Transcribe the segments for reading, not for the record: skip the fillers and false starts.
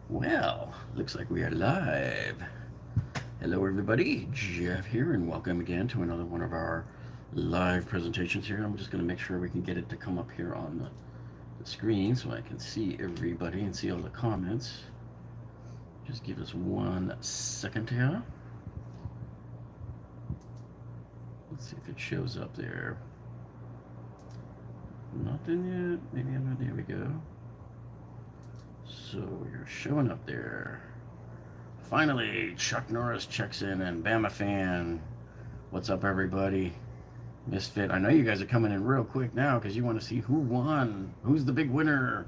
Well, looks like we are live. Hello, everybody. Jeff here, and welcome again to another one of our live presentations here. I'm just going to make sure we can get it to come up here on the screen so I can see everybody and see all the comments. Just give us 1 second here. Let's see if it shows up there. Nothing yet. Maybe I'm not. There we go. So you're showing up there. Finally, Chuck Norris checks in and Bama fan. What's up, everybody? Misfit. I know you guys are coming in real quick now because you want to see who won. Who's the big winner?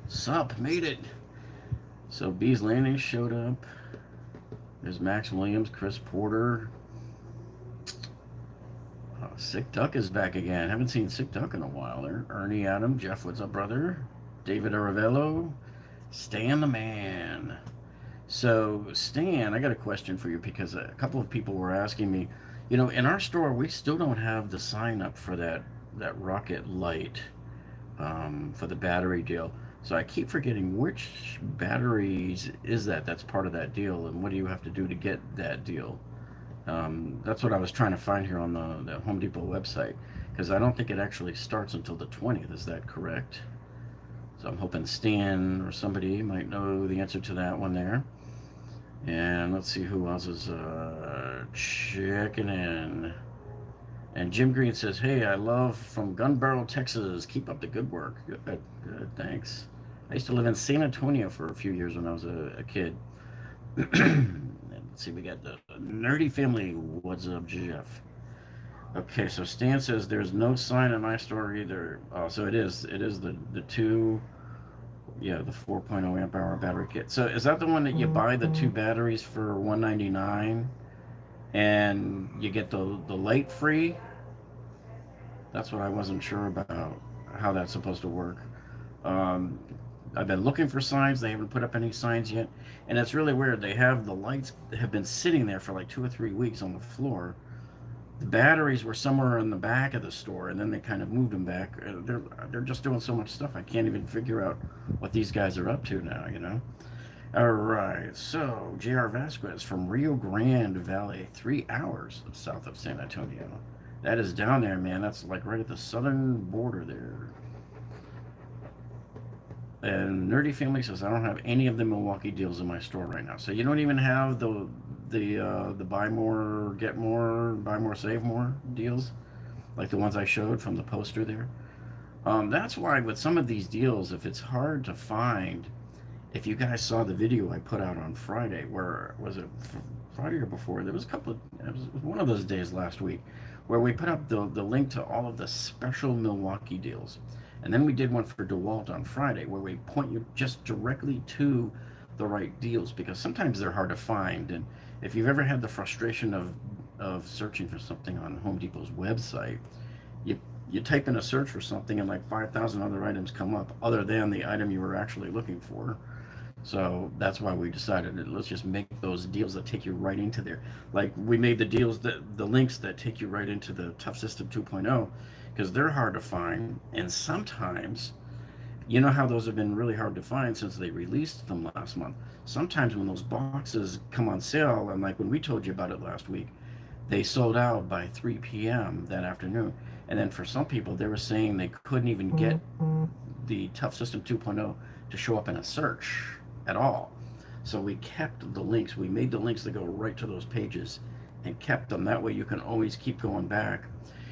Sup, made it. So Bees Landing showed up. There's Max Williams, Chris Porter. Sick Duck is back again. Haven't seen Sick Duck in a while there. Ernie Adam, Jeff, what's up, brother? David Aravello, Stan the Man. So, Stan, I got a question for you because a couple of people were asking me, in our store, we still don't have the sign up for that rocket light for the battery deal. So I keep forgetting which batteries is that's part of that deal, and what do you have to do to get that deal? That's what I was trying to find here on the Home Depot website, because I don't think it actually starts until the 20th. Is that correct? So I'm hoping Stan or somebody might know the answer to that one there. And let's see who else is checking in. And Jim Green says, "Hey, I love from Gun Barrel, Texas. Keep up the good work." Good, good, thanks. I used to live in San Antonio for a few years when I was a kid. Let's see, we got the Nerdy Family. What's up, Jeff? Okay, so Stan says there's no sign in my store either. Oh, so it is. It is the two. Yeah, the 4.0 amp hour battery kit. So is that the one that you buy the two batteries for $199 and you get the light free? That's what I wasn't sure about, how that's supposed to work. Um, I've been looking for signs. They haven't put up any signs yet, and it's really weird. They have the lights have been sitting there for like 2 or 3 weeks on the floor. The batteries were somewhere in the back of the store, and then they kind of moved them back. They're just doing so much stuff. I can't even figure out what these guys are up to now. All right, so J.R. Vasquez from Rio Grande Valley, 3 hours south of San Antonio. That is down there, man. That's like right at the southern border there. And Nerdy Family says I don't have any of the Milwaukee deals in my store right now. So you don't even have the buy more, get more, buy more, save more deals, like the ones I showed from the poster there. That's why with some of these deals, if it's hard to find, if you guys saw the video I put out on Friday, where was it Friday or before? There was a couple of, it was one of those days last week, where we put up the link to all of the special Milwaukee deals. And then we did one for DeWalt on Friday where we point you just directly to the right deals, because sometimes they're hard to find. And if you've ever had the frustration of searching for something on Home Depot's website, you type in a search for something and like 5,000 other items come up other than the item you were actually looking for. So that's why we decided that let's just make those deals that take you right into there. Like we made the links that take you right into the Toughsystem 2.0, because they're hard to find, and sometimes, you know how those have been really hard to find since they released them last month. Sometimes when those boxes come on sale, and like when we told you about it last week, they sold out by 3 p.m. that afternoon. And then for some people, they were saying they couldn't even get the Toughsystem 2.0 to show up in a search at all. So we kept the links. We made the links that go right to those pages and kept them. That way you can always keep going back.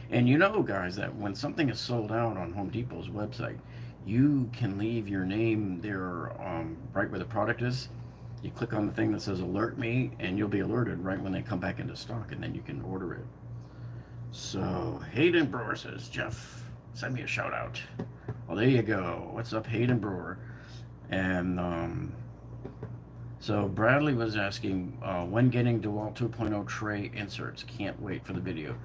And guys, that when something is sold out on Home Depot's website, you can leave your name there right where the product is. You click on the thing that says alert me, and you'll be alerted right when they come back into stock, and then you can order it. So Hayden Brewer says, Jeff, send me a shout out. Well, there you go. What's up, Hayden Brewer? And so Bradley was asking when getting DeWalt 2.0 tray inserts. Can't wait for the video.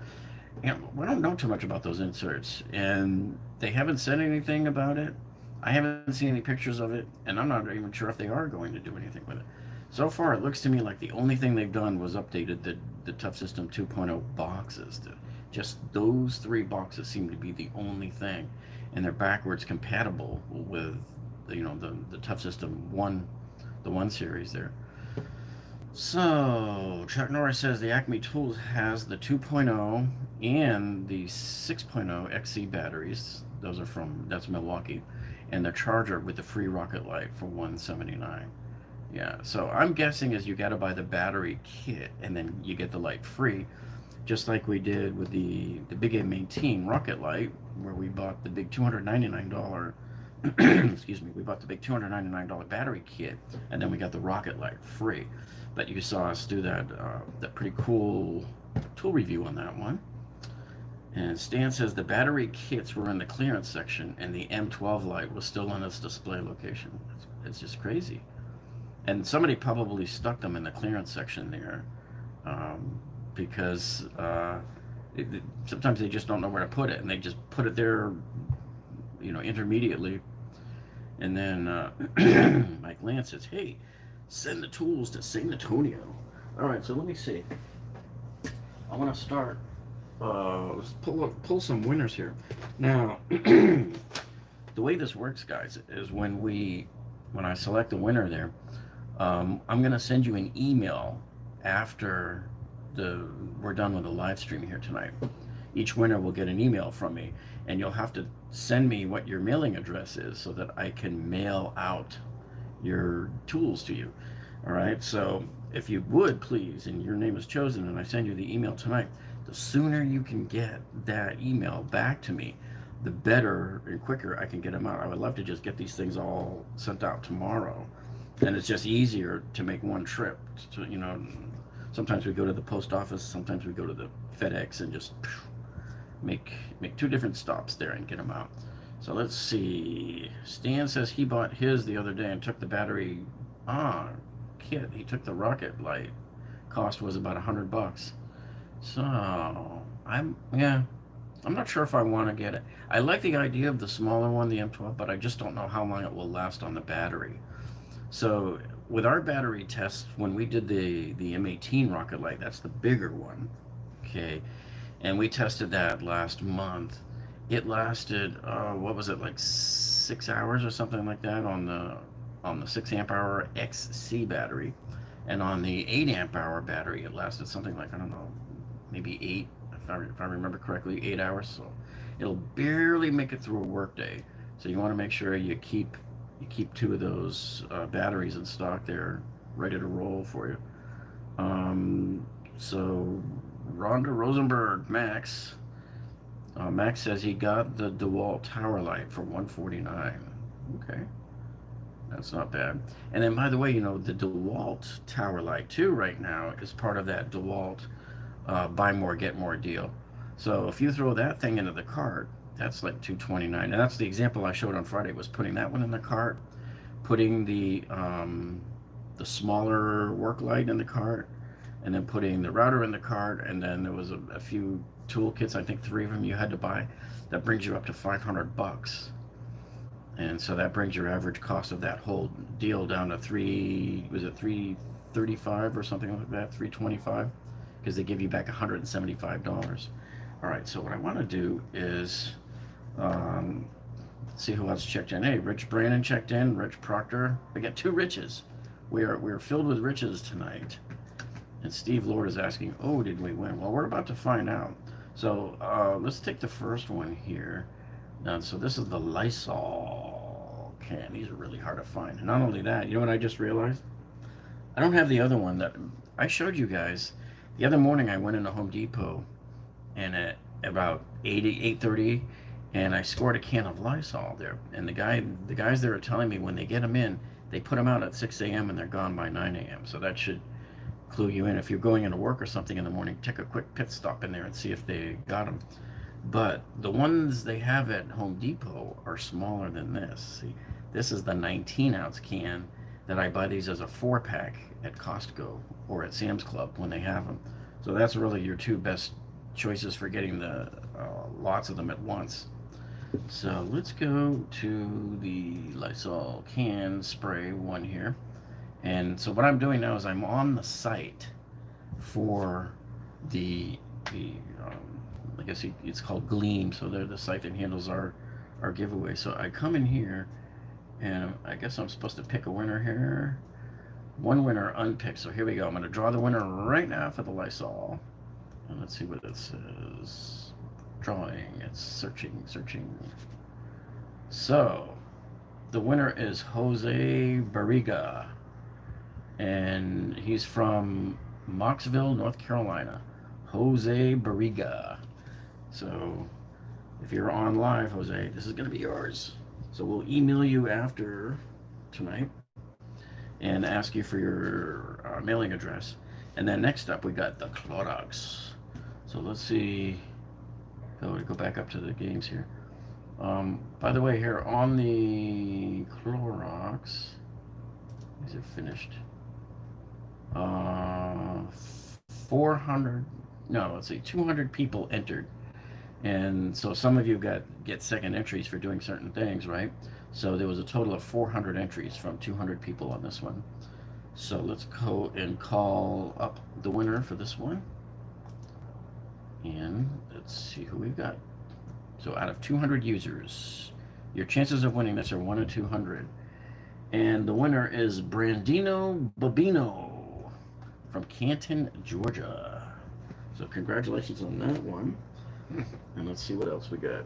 And we don't know too much about those inserts, and they haven't said anything about it. I haven't seen any pictures of it, and I'm not even sure if they are going to do anything with it. So far, it looks to me like the only thing they've done was updated the Toughsystem 2.0 boxes. Just those 3 boxes seem to be the only thing, and they're backwards compatible with the Toughsystem one, the 1 series there. So Chuck Norris says the Acme Tools has the 2.0 and the 6.0 XC batteries. That's Milwaukee, and the charger with the free rocket light for 179. Yeah, so I'm guessing is you got to buy the battery kit and then you get the light free, just like we did with the big M18 rocket light, where we bought the big $299. Excuse me, we bought the big $299 battery kit, and then we got the rocket light free. But you saw us do that pretty cool tool review on that one. And Stan says the battery kits were in the clearance section, and the M12 light was still in its display location. It's just crazy. And somebody probably stuck them in the clearance section there, because sometimes they just don't know where to put it, and they just put it there, intermediately. And then Mike Lance says, "Hey, send the tools to San Antonio." All right, so let me see. I want to start. Let's pull some winners here. Now, the way this works, guys, is when I select the winner there, I'm going to send you an email after we're done with the live stream here tonight. Each winner will get an email from me, and you'll have to send me what your mailing address is so that I can mail out your tools to you. All right, so if you would please, and your name is chosen, and I send you the email tonight, the sooner you can get that email back to me, the better and quicker I can get them out. I would love to just get these things all sent out tomorrow, and it's just easier to make one trip. Sometimes we go to the post office, sometimes we go to the FedEx, and just make 2 different stops there and get them out. So let's see. Stan says he bought his the other day and took the battery kit. He took the rocket light. Cost was about $100. So I'm not sure if I want to get it. I like the idea of the smaller one, the M12, but I just don't know how long it will last on the battery. So with our battery tests, when we did the M18 rocket light, that's the bigger one, okay, and we tested that last month. It lasted what was it, like 6 hours or something like that on the 6 amp hour XC battery, and on the 8 amp hour battery it lasted something like, I don't know, maybe 8, if I remember correctly, 8 hours. So it'll barely make it through a work day. So you want to make sure you keep 2 of those batteries in stock there, ready to roll for you. So Rhonda Rosenberg, Max says he got the DeWalt tower light for $149. Okay, that's not bad. And then, by the way, the DeWalt tower light too right now is part of that DeWalt buy more get more deal. So if you throw that thing into the cart, that's like $229. And that's the example I showed on Friday, was putting that one in the cart, putting the smaller work light in the cart, and then putting the router in the cart, and then there was a few tool kits, I think 3 of them you had to buy. That brings you up to $500. And so that brings your average cost of that whole deal down to $335 or something like that, $325, because they give you back $175. All right, so what I want to do is see who else checked in. Hey, Rich Brandon checked in, Rich Proctor. We got 2 Riches. We're filled with riches tonight. And Steve Lord is asking, oh, did we win? Well, we're about to find out. So let's take the first one here. So this is the Lysol can. These are really hard to find. And not only that, you know what I just realized? I don't have the other one that I showed you guys. The other morning I went into Home Depot, and at about 8:30, and I scored a can of Lysol there. And the guys there are telling me when they get them in, they put them out at 6 a.m. and they're gone by 9 a.m. So that should clue you in. If you're going into work or something in the morning, take a quick pit stop in there and see if they got them. But the ones they have at Home Depot are smaller than this. See, this is the 19-ounce can that I buy these as a 4-pack at Costco or at Sam's Club when they have them. So that's really your 2 best choices for getting the lots of them at once. So let's go to the Lysol can spray one here. And so what I'm doing now is I'm on the site for the I guess it's called Gleam. So they're the site that handles our giveaway. So I come in here, And I guess I'm supposed to pick a winner here. One winner unpicked. So here we go. I'm going to draw the winner right now for the Lysol. And let's see what it says. Drawing. It's searching, searching. So the winner is Jose Barriga. And he's from Mocksville, North Carolina. Jose Barriga. So if you're on live, Jose, this is going to be yours. So we'll email you after tonight and ask you for your mailing address. And then next up, we got the Clorox. So let's see. Go back up to the games here. By the way, here on the Clorox, is it finished? 400. No, let's see. 200 people entered. And so some of you get second entries for doing certain things, right? So there was a total of 400 entries from 200 people on this one. So let's go and call up the winner for this one. And let's see who we've got. So out of 200 users, your chances of winning this are 1 in 200. And the winner is Brandino Babino from Canton, Georgia. So congratulations on that one. And let's see what else we got.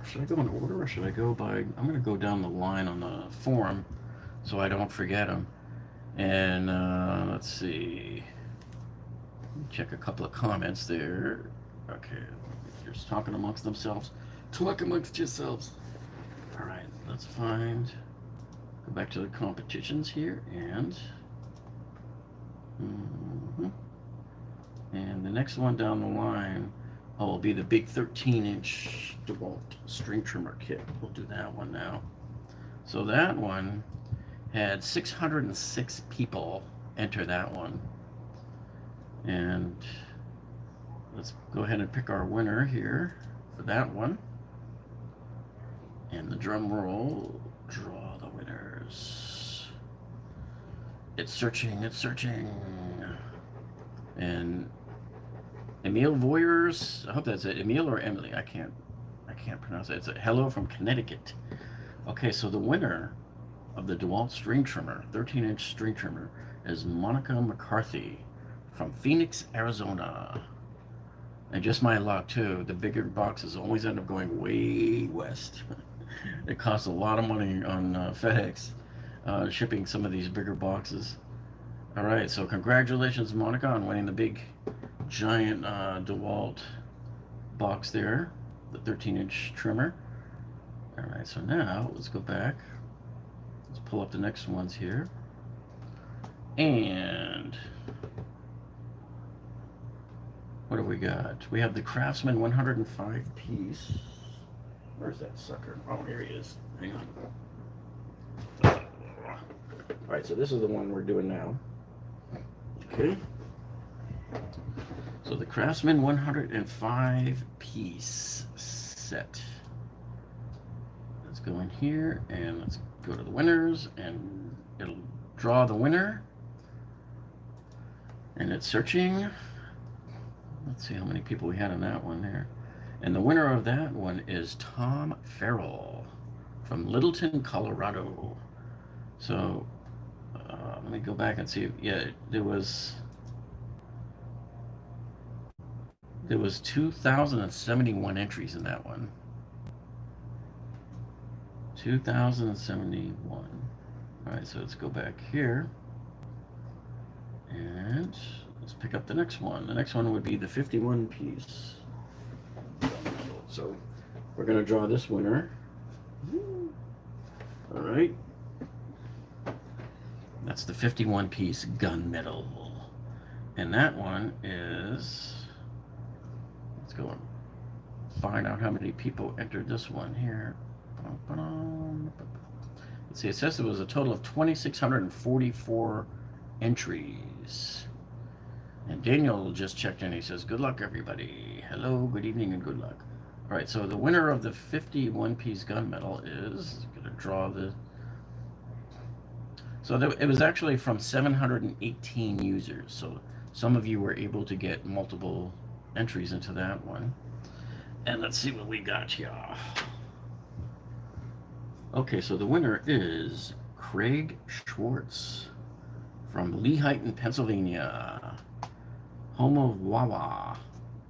Should I go in order or should I go by... I'm going to go down the line on the form so I don't forget them. And let's see. Check a couple of comments there. Okay, you're just talking amongst themselves. Talk amongst yourselves. All right, let's find... Go back to the competitions here and... And the next one down the line will be the big 13-inch DeWalt string trimmer kit. We'll do that one now. So that one had 606 people enter that one. And let's go ahead and pick our winner here for that one. And the drum roll, draw the winners. It's searching, it's searching. And Emile Voyers, I hope that's it. Emile or Emily, I can't pronounce it. It's a hello from Connecticut. Okay, so the winner of the DeWalt string trimmer, 13-inch string trimmer, is Monica McCarthy from Phoenix, Arizona. And just my luck too, the bigger boxes always end up going way west. It costs a lot of money on FedEx shipping some of these bigger boxes. All right, so congratulations, Monica, on winning the big, giant DeWalt box there, the 13-inch trimmer. All right, so now let's go back. Let's pull up the next ones here. And what have we got? We have the Craftsman 105 piece. Where's that sucker? Oh, here he is. Hang on. All right, so this is the one we're doing now. Okay. So the Craftsman 105 piece set. Let's go in here and let's go to the winners and it'll draw the winner. And it's searching. Let's see how many people we had on that one there. And the winner of that one is Tom Farrell from Littleton, Colorado. So let me go back and see. Yeah, there was 2,071 entries in that one. 2,071. All right, so let's go back here and let's pick up the next one. The next one would be the 51 piece. So we're going to draw this winner. All right. That's the 51 piece gunmetal. And that one is, let's go and find out how many people entered this one here. Let's see, it says there was a total of 2,644 entries. And Daniel just checked in. He says, good luck, everybody. Hello, good evening, and good luck. All right, so the winner of the 51 piece gunmetal is going to draw the... So it was actually from 718 users. So some of you were able to get multiple entries into that one. And let's see what we got here. Okay, so the winner is Craig Schwartz from Lehighton, Pennsylvania, home of Wawa.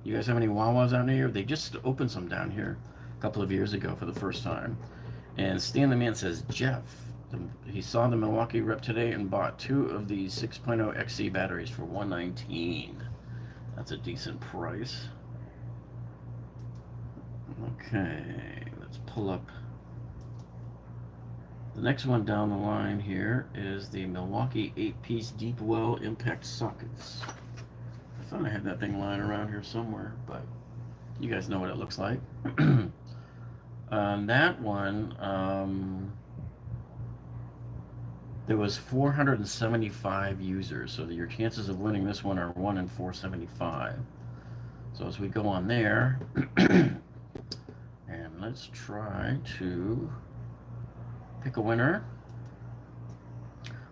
You guys have any Wawas out here? They just opened some down here a couple of years ago for the first time. And Stan the Man says, Jeff, he saw the Milwaukee rep today and bought 2 of these 6.0 XC batteries for $119. That's a decent price. Okay, let's pull up. The next one down the line here is the Milwaukee 8-piece deep well impact sockets. I thought I had that thing lying around here somewhere, but you guys know what it looks like. That one, there was 475 users, so your chances of winning this one are 1 in 475. So as we go on there, and let's try to pick a winner.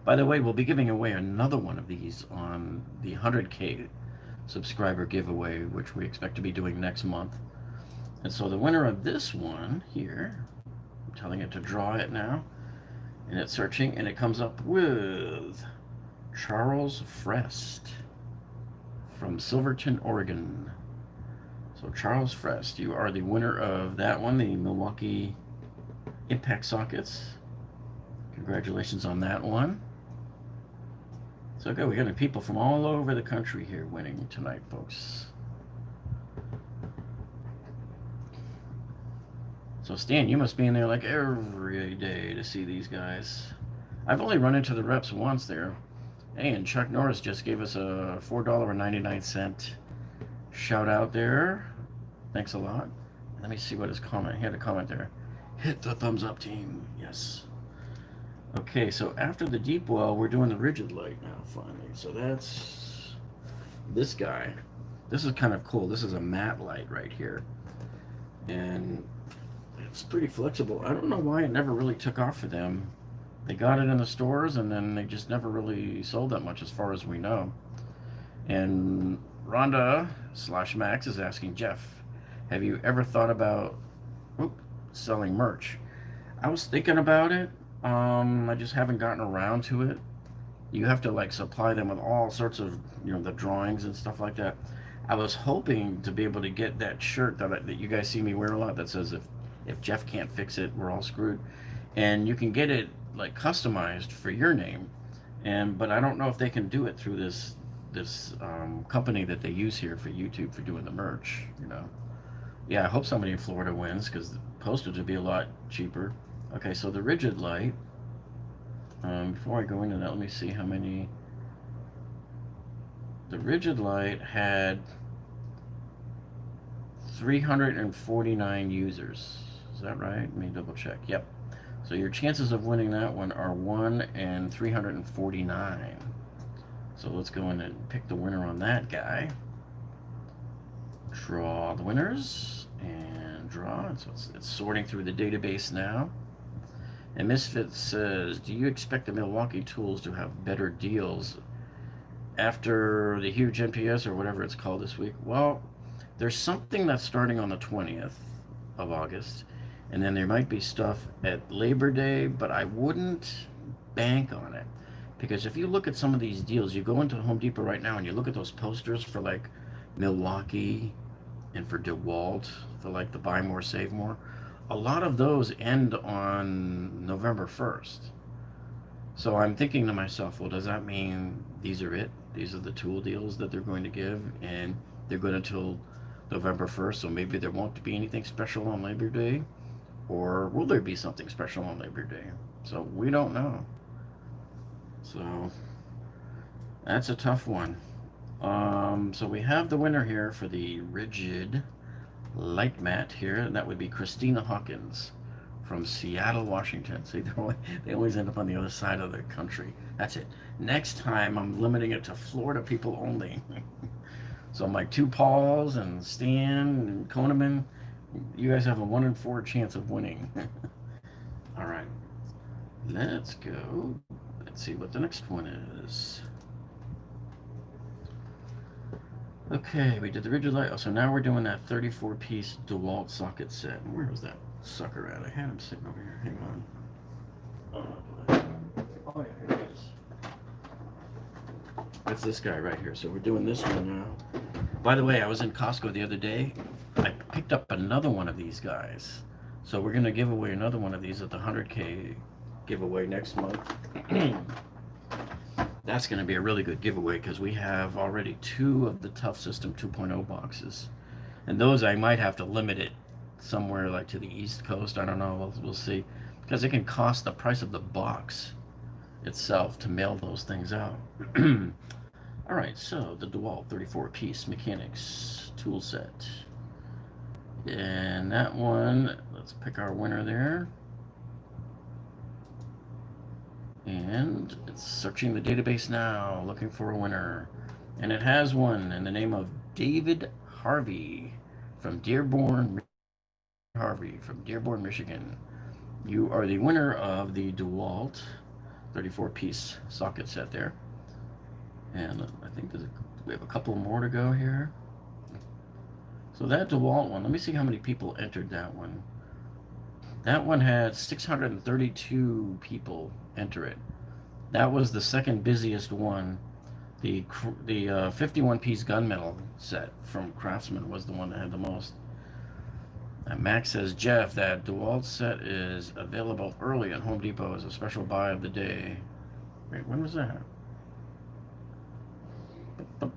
By the way, we'll be giving away another one of these on the 100K subscriber giveaway, which we expect to be doing next month. And so the winner of this one here, I'm telling it to draw it now, and it's searching, and it comes up with Charles Frest from Silverton, Oregon. So Charles Frest, you are the winner of that one, the Milwaukee impact sockets. Congratulations on that one. So good, we got people from all over the country here winning tonight, folks. So Stan, you must be in there like every day to see these guys. I've only run into the reps once there. Hey, and Chuck Norris just gave us a $4.99 shout out there. Thanks a lot. Let me see what his comment. He had a comment there. Hit the thumbs up, team. Yes. Okay, so after the deep well, we're doing the Ridgid light now, finally. So that's this guy. This is kind of cool. This is a matte light right here. And it's pretty flexible. I don't know why it never really took off for them. They got it in the stores, and then they just never really sold that much as far as we know. And Rhonda/Max is asking, Jeff, have you ever thought about selling merch? I was thinking about it. I just haven't gotten around to it. You have to like supply them with all sorts of, the drawings and stuff like that. I was hoping to be able to get that shirt that you guys see me wear a lot that says if Jeff can't fix it, we're all screwed. And you can get it like customized for your name. But I don't know if they can do it through this company that they use here for YouTube for doing the merch. Yeah, I hope somebody in Florida wins because the postage would be a lot cheaper. Okay, so the Ridgid light. Before I go into that, let me see how many. The Ridgid light had 349 users. Is that right? Let me double check. Yep. So your chances of winning that one are 1 in 349. So let's go in and pick the winner on that guy. Draw the winners and draw. So it's sorting through the database now. And Misfit says, do you expect the Milwaukee tools to have better deals after the huge NPS or whatever it's called this week? Well, there's something that's starting on the 20th of August, and then there might be stuff at Labor Day, but I wouldn't bank on it. Because if you look at some of these deals, you go into Home Depot right now and you look at those posters for like Milwaukee and for DeWalt, for like the buy more, save more. A lot of those end on November 1st. So I'm thinking to myself, well, does that mean these are it? These are the tool deals that they're going to give, and they're good until November 1st, so maybe there won't be anything special on Labor Day? Or will there be something special on Labor Day? So we don't know. So that's a tough one. So we have the winner here for the Ridgid light mat here, and that would be Christina Hawkins from Seattle, Washington. See, they always end up on the other side of the country. That's it. Next time, I'm limiting it to Florida people only. So my 2 Pauls and Stan and Koneman, you guys have a 1 in 4 chance of winning. All right, let's go. Let's see what the next one is. Okay, we did the Ridgid light. Oh, so now we're doing that 34-piece DeWalt socket set. Where was that sucker at? I had him sitting over here. Hang on. That's this guy right here. So we're doing this one now. By the way, I was in Costco the other day. I picked up another one of these guys. So we're going to give away another one of these at the 100K giveaway next month. That's going to be a really good giveaway because we have already 2 of the Toughsystem 2.0 boxes. And those I might have to limit it somewhere like to the East Coast. I don't know. We'll see. Because it can cost the price of the box itself to mail those things out. Alright, so the DeWalt 34-piece mechanics tool set. And that one, let's pick our winner there. And it's searching the database now, looking for a winner. And it has one in the name of David Harvey from Dearborn, Michigan. You are the winner of the DeWalt 34-piece socket set there. And I think we have a couple more to go here. So that DeWalt one, let me see how many people entered that one. That one had 632 people enter it. That was the second busiest one. The 51-piece gunmetal set from Craftsman was the one that had the most. Max says, Jeff, that DeWalt set is available early at Home Depot as a special buy of the day. Wait, when was that? For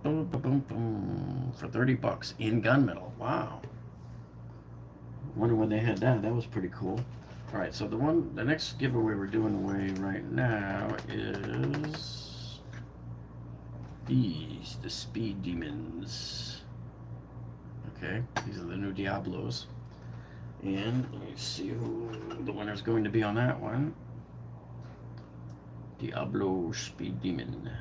$30 in gunmetal. Wow. Wonder when they had that. That was pretty cool. All right, so the next giveaway we're doing away right now is these, the Speed Demons. Okay, these are the new Diablos. And let me see who the winner's going to be on that one. Diablo Speed Demon.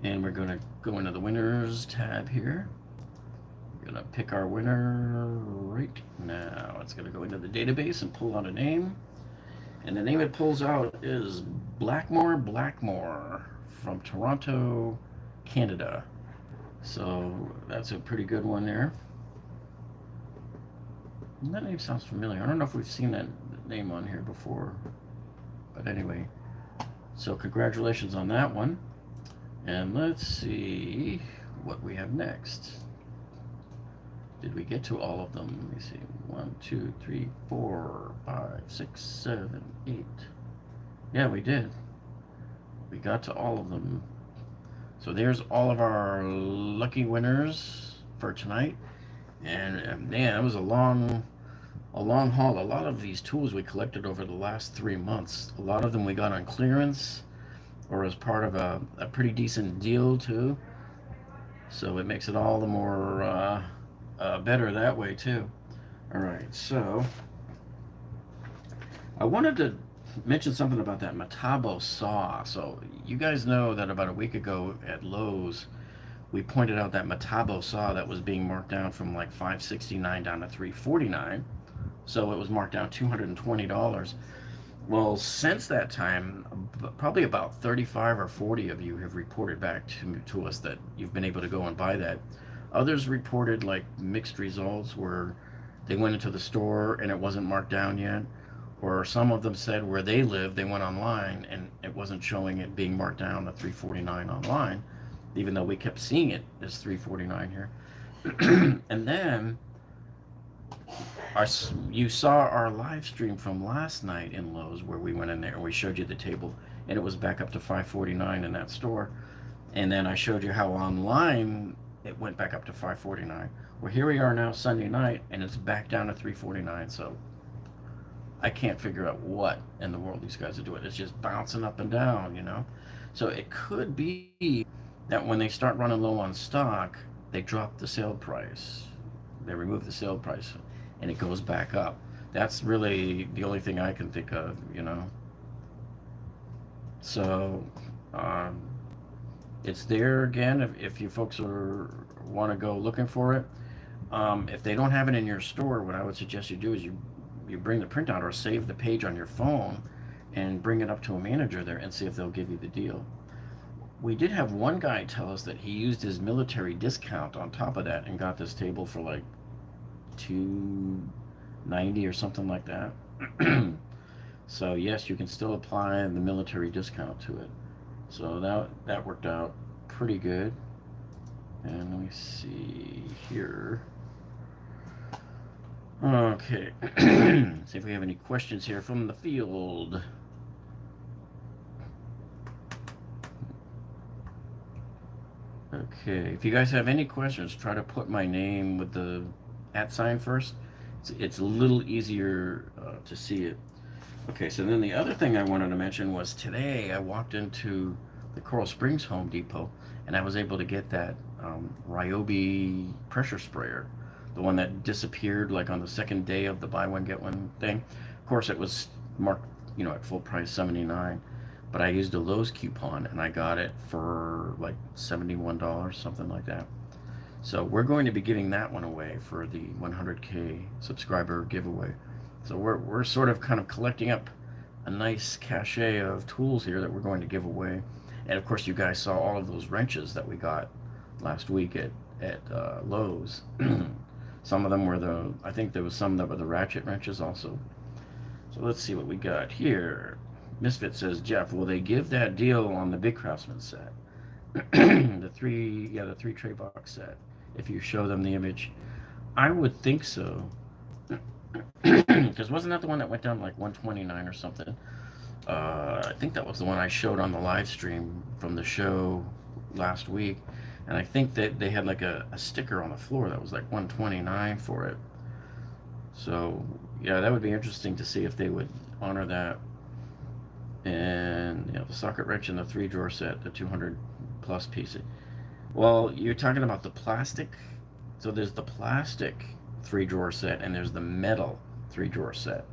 And we're going to go into the winners tab here. We're going to pick our winner right now. It's going to go into the database and pull out a name. And the name it pulls out is Blackmore from Toronto, Canada. So that's a pretty good one there. And that name sounds familiar. I don't know if we've seen that name on here before. But anyway, so congratulations on that one. And let's see what we have next. Did we get to all of them? Let me see. 1, 2, 3, 4, 5, 6, 7, 8. Yeah, we did. We got to all of them. So there's all of our lucky winners for tonight. And man, it was a long haul. A lot of these tools we collected over the last 3 months. A lot of them we got on clearance or as part of a pretty decent deal too. So it makes it all the more better that way too. All right, so I wanted to mention something about that Metabo saw. So you guys know that about a week ago at Lowe's, we pointed out that Metabo saw that was being marked down from like $569 down to $349. So it was marked down $220. Well, since that time, probably about 35 or 40 of you have reported back to us that you've been able to go and buy that. Others reported like mixed results where they went into the store and it wasn't marked down yet. Or some of them said where they live, they went online and it wasn't showing it being marked down to $349 online, even though we kept seeing it as $349 here. And then you saw our live stream from last night in Lowe's where we went in there and we showed you the table and it was back up to $549 in that store. And then I showed you how online it went back up to $549. Well, here we are now Sunday night and it's back down to $349. So I can't figure out what in the world these guys are doing. It's just bouncing up and down, you know. So it could be that when they start running low on stock, they drop the sale price. They remove the sale price and it goes back up. That's really the only thing I can think of, you know. So it's there again if you folks want to go looking for it. If they don't have it in your store, what I would suggest you do is you bring the printout or save the page on your phone and bring it up to a manager there and see if they'll give you the deal. We did have one guy tell us that he used his military discount on top of that and got this table for like $290 or something like that. So yes, you can still apply the military discount to it. So that worked out pretty good. And let me see here. Okay. See if we have any questions here from the field. Okay, if you guys have any questions, try to put my name with the @ sign first. It's a little easier to see it. Okay, so then the other thing I wanted to mention was today I walked into the Coral Springs Home Depot and I was able to get that Ryobi pressure sprayer, the one that disappeared like on the second day of the buy one get one thing. Of course, it was marked, at full price 79, but I used a Lowe's coupon and I got it for like $71, something like that. So we're going to be giving that one away for the 100K subscriber giveaway. So we're sort of kind of collecting up a nice cachet of tools here that we're going to give away. And of course, you guys saw all of those wrenches that we got last week at Lowe's. Some of them were I think there was some that were the ratchet wrenches also. So let's see what we got here. Misfit says, Jeff, will they give that deal on the big Craftsman set? the three tray box set. If you show them the image, I would think so. Because wasn't that the one that went down like 129 or something? I think that was the one I showed on the live stream from the show last week, and I think that they had like a sticker on the floor that was like 129 for it. So yeah, that would be interesting to see if they would honor that. And the socket wrench in the 3-drawer set, the 200 plus piece. Well, you're talking about the plastic. So there's the plastic 3-drawer set and there's the metal 3-drawer set.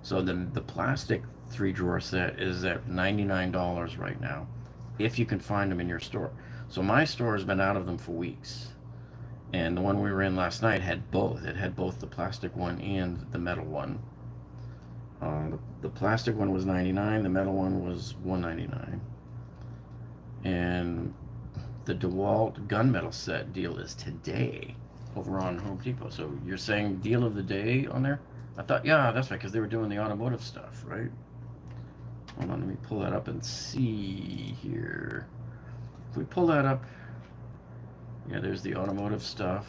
So the plastic 3-drawer set is at $99 right now, if you can find them in your store. So my store has been out of them for weeks, and the one we were in last night had both. It had both the plastic one and the metal one. The plastic one was $99, the metal one was $199. And the DeWalt gunmetal set deal is today over on Home Depot. So you're saying deal of the day on there? I thought, yeah, that's right, because they were doing the automotive stuff, right? Hold on, let me pull that up and see here. If we pull that up, yeah, there's the automotive stuff.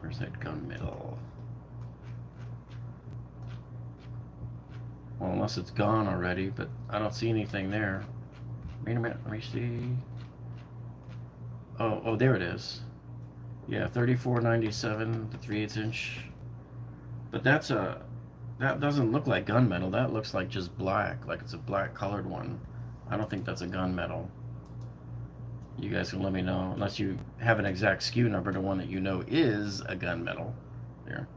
Where's that gunmetal? Well, unless it's gone already, but I don't see anything there. Wait a minute, let me see. Oh, there it is. Yeah, $34.97, the 3/8 inch. But that doesn't look like gunmetal. That looks like just black, like it's a black colored one. I don't think that's a gunmetal. You guys can let me know, unless you have an exact SKU number to one that you know is a gunmetal. There.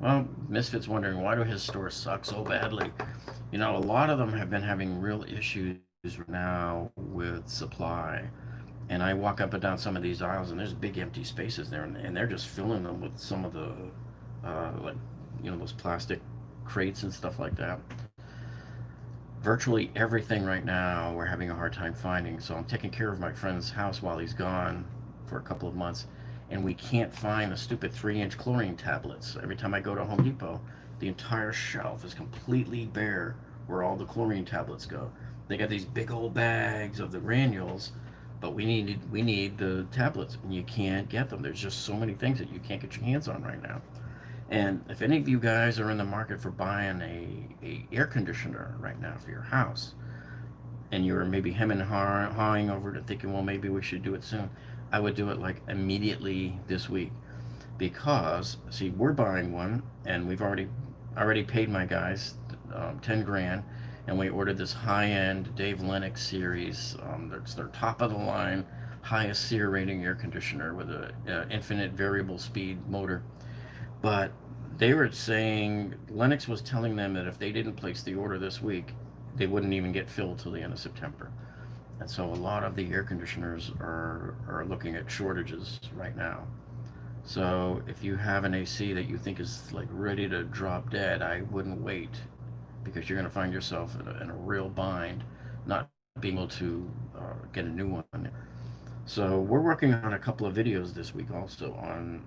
Well, Misfit's wondering, why do his stores suck so badly? A lot of them have been having real issues now with supply. And I walk up and down some of these aisles, and there's big empty spaces there, and they're just filling them with some of the, those plastic crates and stuff like that. Virtually everything right now we're having a hard time finding. So I'm taking care of my friend's house while he's gone for a couple of months, and we can't find the stupid 3-inch chlorine tablets. Every time I go to Home Depot, the entire shelf is completely bare where all the chlorine tablets go. They got these big old bags of the granules, but we need the tablets, and you can't get them. There's just so many things that you can't get your hands on right now. And if any of you guys are in the market for buying a air conditioner right now for your house, and you're maybe hemming and hawing over it and thinking, well, maybe we should do it soon, I would do it like immediately this week. Because see, we're buying one, and we've already paid my guys 10 grand, and we ordered this high-end Dave Lennox series. It's their top of the line, highest SEER rating air conditioner with a infinite variable speed motor. But they were saying, Lennox was telling them that if they didn't place the order this week, they wouldn't even get filled till the end of September. And so a lot of the air conditioners are looking at shortages right now. So if you have an AC that you think is like ready to drop dead, I wouldn't wait, because you're going to find yourself in a real bind, not being able to get a new one. So we're working on a couple of videos this week also on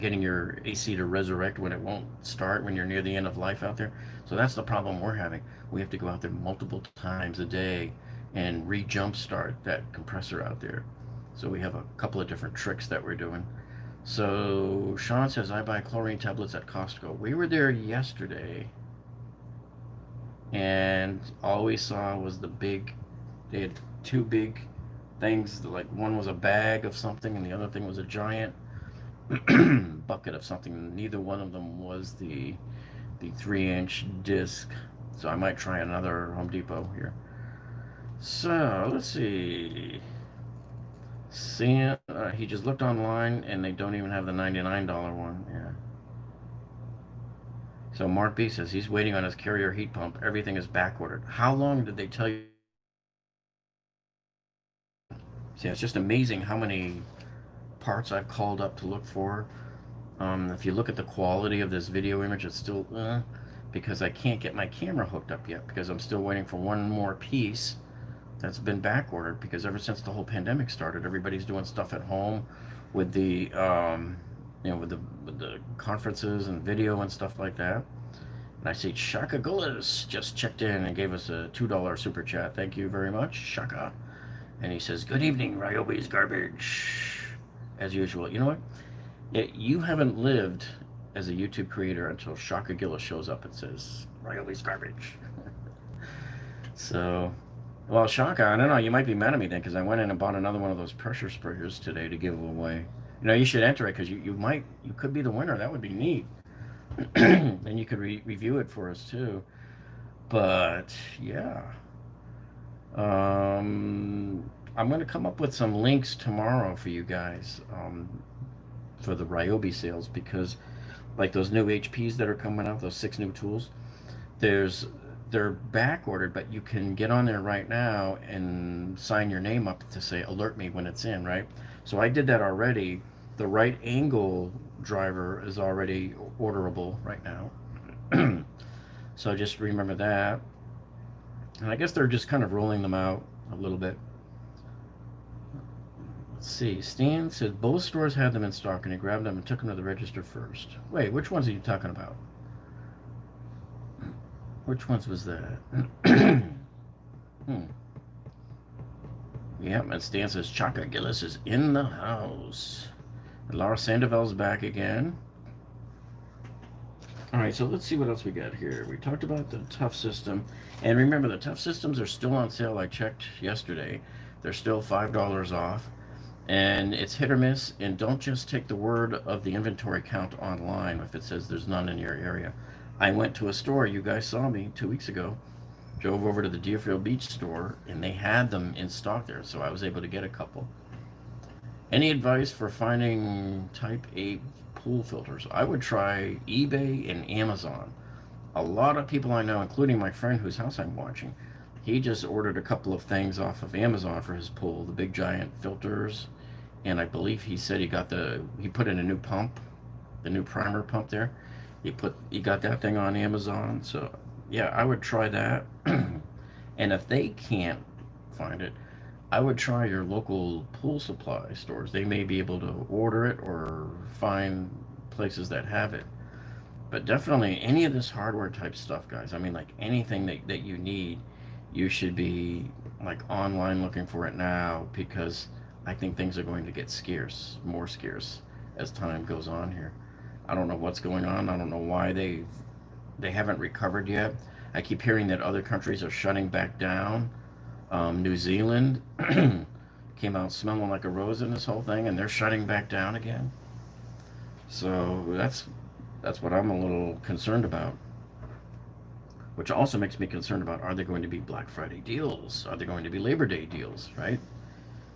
getting your AC to resurrect when it won't start when you're near the end of life out there. So that's the problem we're having. We have to go out there multiple times a day and re-jump start that compressor out there. So we have a couple of different tricks that we're doing. So Sean says, I buy chlorine tablets at Costco. We were there yesterday, and all we saw was they had two big things. Like one was a bag of something, and the other thing was a giant bucket of something. Neither one of them was the 3-inch disc. So I might try another Home Depot here. So let's see. He just looked online and they don't even have the $99 one. Yeah. So Mark B says he's waiting on his Carrier heat pump. Everything is back ordered. How long did they tell you? See, it's just amazing how many parts I've called up to look for. If you look at the quality of this video image, it's still because I can't get my camera hooked up yet because I'm still waiting for one more piece that's been back ordered, because ever since the whole pandemic started, everybody's doing stuff at home with the with the conferences and video and stuff like that. And I see Shaka Gullis just checked in and gave us a $2 super chat. Thank you very much, Shaka. And he says, good evening, Ryobi's Garbage. As usual. You know what? You haven't lived as a YouTube creator until Shaka Gillis shows up and says, Ryobi's Garbage. So, well, Shaka, I don't know, you might be mad at me then, because I went in and bought another one of those pressure sprayers today to give away. You know, you should enter it, because you could be the winner. That would be neat. Then you could review it for us, too. But, yeah. I'm going to come up with some links tomorrow for you guys for the Ryobi sales, because like those new HPs that are coming out, those 6 new tools, they're back ordered, but you can get on there right now and sign your name up to say alert me when it's in, right? So I did that already. The right angle driver is already orderable right now. So just remember that. And I guess they're just kind of rolling them out a little bit. Let's see. Stan said both stores had them in stock and he grabbed them and took them to the register first. Wait, which ones are you talking about? Which ones was that? Yep, and Stan says Chaka Gillis is in the house. And Laura Sandoval's back again. Alright, so let's see what else we got here. We talked about the Toughsystem. And remember, the Toughsystems are still on sale. I checked yesterday. They're still $5 off. And it's hit or miss. And don't just take the word of the inventory count online if it says there's none in your area. I went to a store, you guys saw me 2 weeks ago, drove over to the Deerfield Beach store, and they had them in stock there, so I was able to get a couple. Any advice for finding Type A pool filters? I would try eBay and Amazon. A lot of people I know, including my friend whose house I'm watching, he just ordered a couple of things off of Amazon for his pool, the big giant filters, and I believe he said he put in a new pump, the new primer pump there. He got that thing on Amazon, so yeah, I would try that. And if they can't find it, I would try your local pool supply stores. They may be able to order it or find places that have it. But definitely any of this hardware type stuff, guys, I mean, like anything that you need, you should be like online looking for it now, because I think things are going to get scarce, more scarce as time goes on here. I don't know what's going on. I don't know why they haven't recovered yet. I keep hearing that other countries are shutting back down. New Zealand came out smelling like a rose in this whole thing, and they're shutting back down again. So that's what I'm a little concerned about. Which also makes me concerned about, are there going to be Black Friday deals? Are there going to be Labor Day deals, right?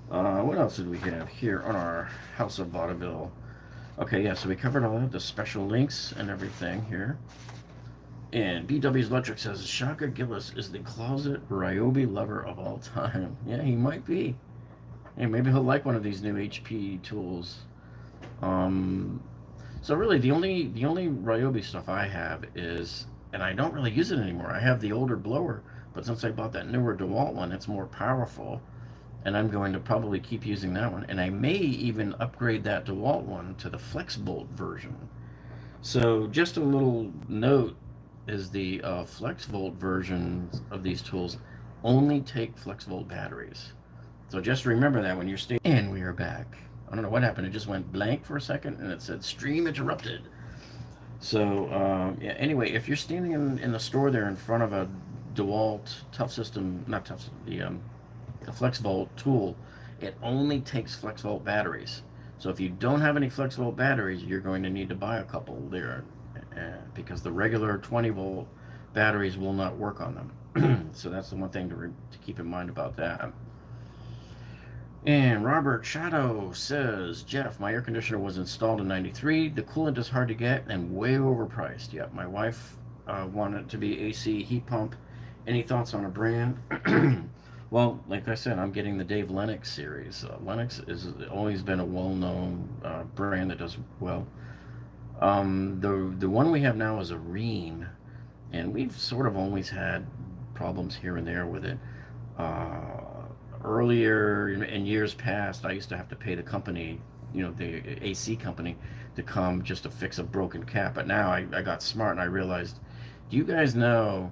What else did we have here on our House of Vaudeville? Okay, yeah, so we covered all of the special links and everything here. And BW's Electric says, Shaka Gillis is the closet Ryobi lover of all time. Yeah, he might be. Hey, maybe he'll like one of these new HP tools. So really, the only Ryobi stuff I have is, and I don't really use it anymore, I have the older blower, but since I bought that newer DeWalt one, it's more powerful. and I'm going to probably keep using that one. And I may even upgrade that DeWalt one to the FlexVolt version. So just a little note is the FlexVolt versions of these tools only take FlexVolt batteries. So just remember that when you're staying. And we are back. I don't know what happened. It just went blank for a second, and it said stream interrupted. So yeah. Anyway, if you're standing in the store there in front of a DeWalt Toughsystem, not Toughsystem, the FlexVolt tool, it only takes FlexVolt batteries. So if you don't have any FlexVolt batteries, you're going to need to buy a couple there, because the regular 20 volt batteries will not work on them. So that's the one thing to keep in mind about that. And Robert Shadow says, Jeff, my air conditioner was installed in '93. The coolant is hard to get and way overpriced. Yep, my wife wanted it to be AC heat pump. Any thoughts on a brand? Well, like I said, I'm getting the Dave Lennox series. Lennox has always been a well-known brand that does well. The one we have now is a Reen, and we've sort of always had problems here and there with it. Uh, Earlier in years past, I used to have to pay the company, the AC company, to come just to fix a broken cap. But now I got smart and I realized, do you guys know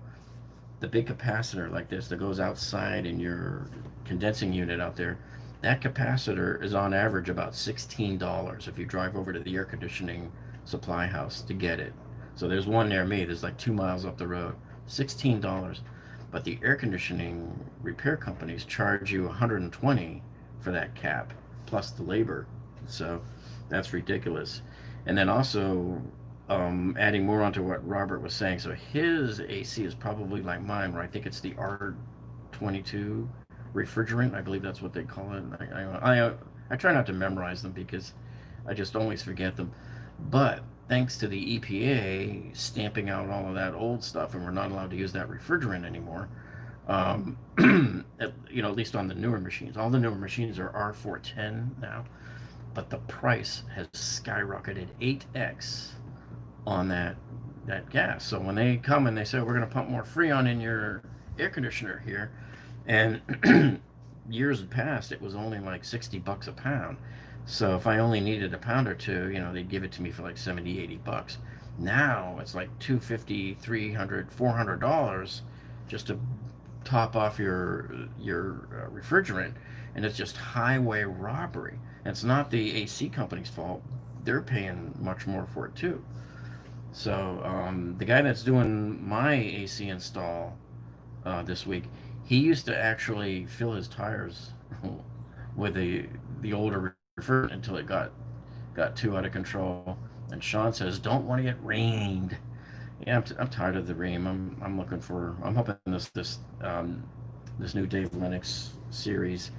the big capacitor like this that goes outside in your condensing unit out there? That capacitor is on average about $16 if you drive over to the air conditioning supply house to get it. So there's one near me. There's like 2 miles up the road. $16. But the air conditioning repair companies charge you 120 for that cap plus the labor. So that's ridiculous. And then also, adding more onto what Robert was saying, so his AC is probably like mine, where I think it's the R22 refrigerant. I believe that's what they call it. I try not to memorize them because I just always forget them. But thanks to the EPA stamping out all of that old stuff, and we're not allowed to use that refrigerant anymore. At least on the newer machines. All the newer machines are R410 now, but the price has skyrocketed 8x on that gas. So when they come and they say we're going to pump more Freon in your air conditioner here, and years past it was only like $60 a pound. So if I only needed a pound or two, they'd give it to me for like 70, $80. Now it's like $250, $300, $400 just to top off your refrigerant, and it's just highway robbery. And it's not the AC company's fault; they're paying much more for it too. So the guy that's doing my AC install this week, he used to actually fill his tires with the older refrigerant until it got too out of control. And Sean says, "Don't want to get rained." Yeah, I'm tired of the Ream. I'm hoping this new Dave Lennox series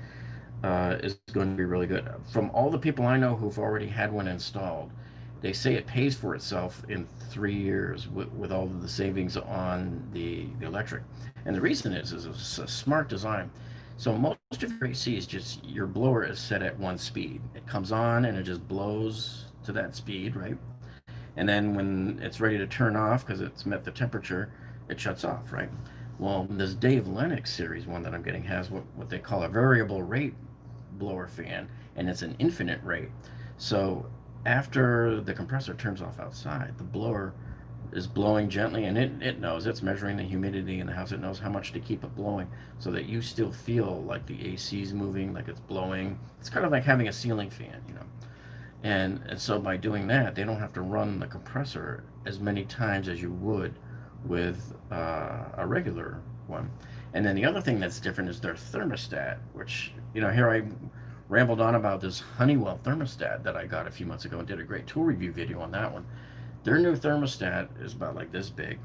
is going to be really good. From all the people I know who've already had one installed, they say it pays for itself in 3 years with all of the savings on the electric. And the reason is it's a smart design. So most of your AC is just your blower is set at one speed. It comes on and it just blows to that speed, right? And then when it's ready to turn off because it's met the temperature, it shuts off, right? Well, this Dave Lennox series one that I'm getting has what they call a variable rate blower fan, and it's an infinite rate. So after the compressor turns off outside, the blower is blowing gently, and it knows it's measuring the humidity in the house. It knows how much to keep it blowing so that you still feel like the AC is moving, like it's blowing. It's kind of like having a ceiling fan. And so by doing that, they don't have to run the compressor as many times as you would with a regular one. And then the other thing that's different is their thermostat, which, here I rambled on about this Honeywell thermostat that I got a few months ago and did a great tool review video on that one. Their new thermostat is about like this big,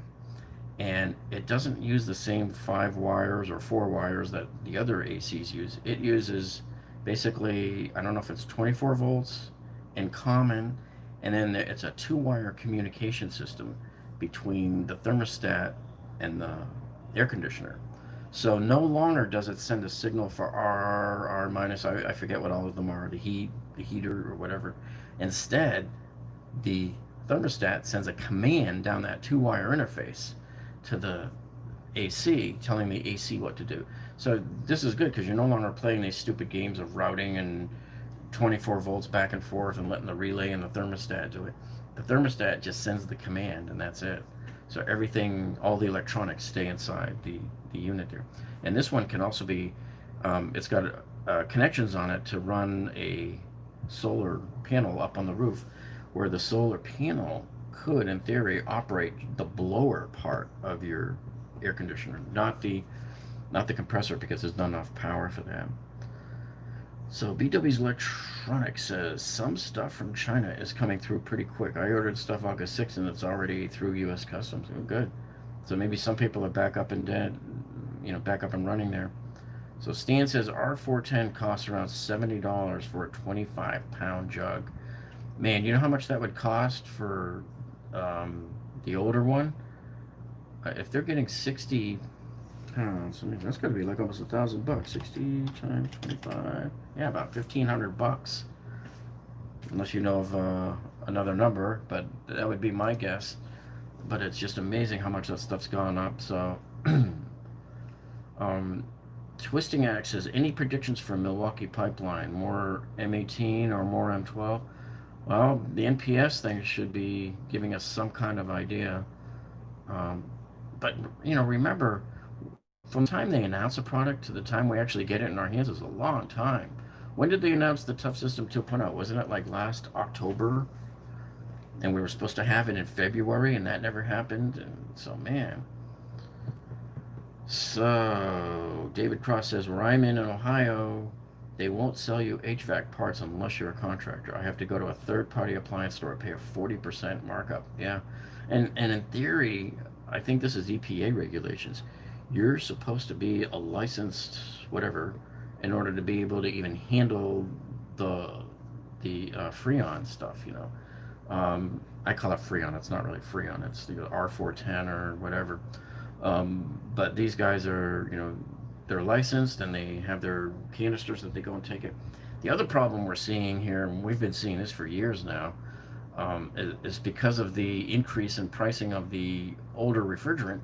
and it doesn't use the same 5 wires or 4 wires that the other ACs use. It uses basically, I don't know if it's 24 volts in common, and then it's a 2-wire communication system between the thermostat and the air conditioner. So no longer does it send a signal for R minus, I forget what all of them are, the heater or whatever. Instead, the thermostat sends a command down that 2-wire interface to the AC, telling the AC what to do. So this is good because you're no longer playing these stupid games of routing and 24 volts back and forth and letting the relay and the thermostat do it. The thermostat just sends the command and that's it. So everything, all the electronics stay inside the unit there. And this one can also be, it's got connections on it to run a solar panel up on the roof, where the solar panel could, in theory, operate the blower part of your air conditioner, not the compressor, because there's not enough power for that. So BW's Electronics says some stuff from China is coming through pretty quick. I ordered stuff August 6th and it's already through U.S. Customs. Oh, good. So maybe some people are back up and dead, back up and running there. So Stan says R410 costs around $70 for a 25-pound jug. Man, you know how much that would cost for the older one? If they're getting 60 pounds, I mean, that's got to be like almost $1,000. 60 times 25, yeah, about $1,500. Unless you know of another number, but that would be my guess. But it's just amazing how much that stuff's gone up. So, Twisting Axe says, any predictions for Milwaukee pipeline? More M18 or more M12? Well, the NPS thing should be giving us some kind of idea. But, remember, from the time they announce a product to the time we actually get it in our hands is a long time. When did they announce the Toughsystem 2.0? Wasn't it like last October? And we were supposed to have it in February, and that never happened. And so, man. So, David Cross says, where I'm in Ohio, they won't sell you HVAC parts unless you're a contractor. I have to go to a third-party appliance store and pay a 40% markup. Yeah. And in theory, I think this is EPA regulations. You're supposed to be a licensed whatever in order to be able to even handle the Freon stuff, I call it Freon. It's not really Freon. It's the R410 or whatever. But these guys are, they're licensed and they have their canisters that they go and take it. The other problem we're seeing here, and we've been seeing this for years now, is because of the increase in pricing of the older refrigerant,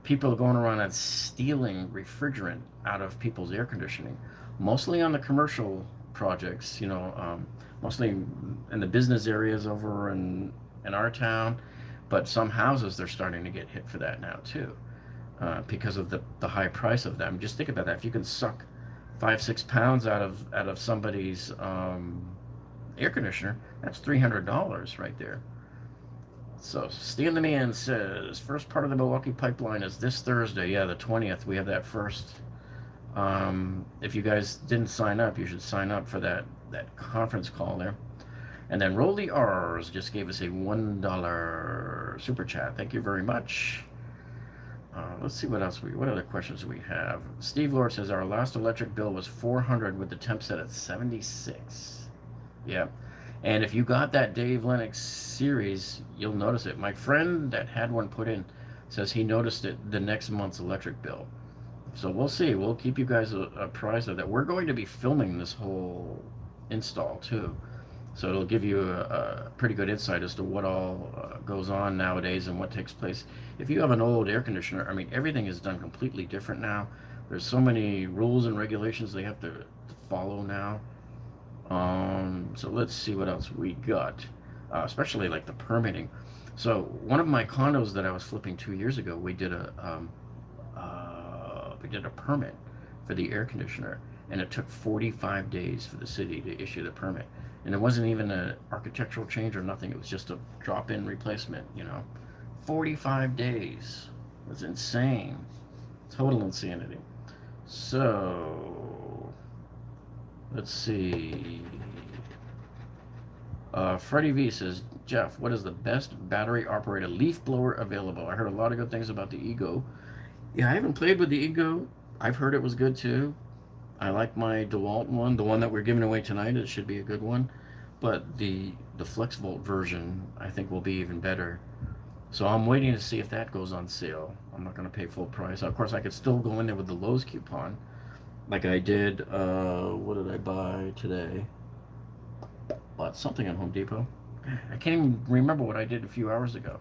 people are going around and stealing refrigerant out of people's air conditioning, mostly on the commercial projects, mostly in the business areas over in our town, but some houses, they're starting to get hit for that now too, because of the high price of them. Just think about that. If you can suck 5-6 pounds out of somebody's air conditioner, that's $300 right there. So Stan the Man says, first part of the Milwaukee pipeline is this Thursday. Yeah, the 20th. We have that first. If you guys didn't sign up, you should sign up for that conference call there. And then Roll the R's just gave us a $1 super chat. Thank you very much. Let's see what other questions we have. Steve Lord says, our last electric bill was $400 with the temp set at 76. Yeah. And if you got that Dave Lennox series, you'll notice it. My friend that had one put in says he noticed it the next month's electric bill. So we'll see. We'll keep you guys apprised of that. We're going to be filming this whole install too. So it'll give you a pretty good insight as to what all goes on nowadays and what takes place. If you have an old air conditioner, I mean, everything is done completely different now. There's so many rules and regulations they have to follow now. So let's see what else we got, especially like the permitting. So one of my condos that I was flipping 2 years ago, we did a permit for the air conditioner, and it took 45 days for the city to issue the permit. And it wasn't even an architectural change or nothing. It was just a drop-in replacement, 45 days. That's insane. Total insanity. So, let's see. Freddie V says, Jeff, what is the best battery-operated leaf blower available? I heard a lot of good things about the Ego. Yeah, I haven't played with the Ego. I've heard it was good too. I like my DeWalt one, the one that we're giving away tonight. It should be a good one. But the FlexVolt version, I think, will be even better. So I'm waiting to see if that goes on sale. I'm not going to pay full price. Of course, I could still go in there with the Lowe's coupon, like I did. What did I buy today? Bought something at Home Depot. I can't even remember what I did a few hours ago.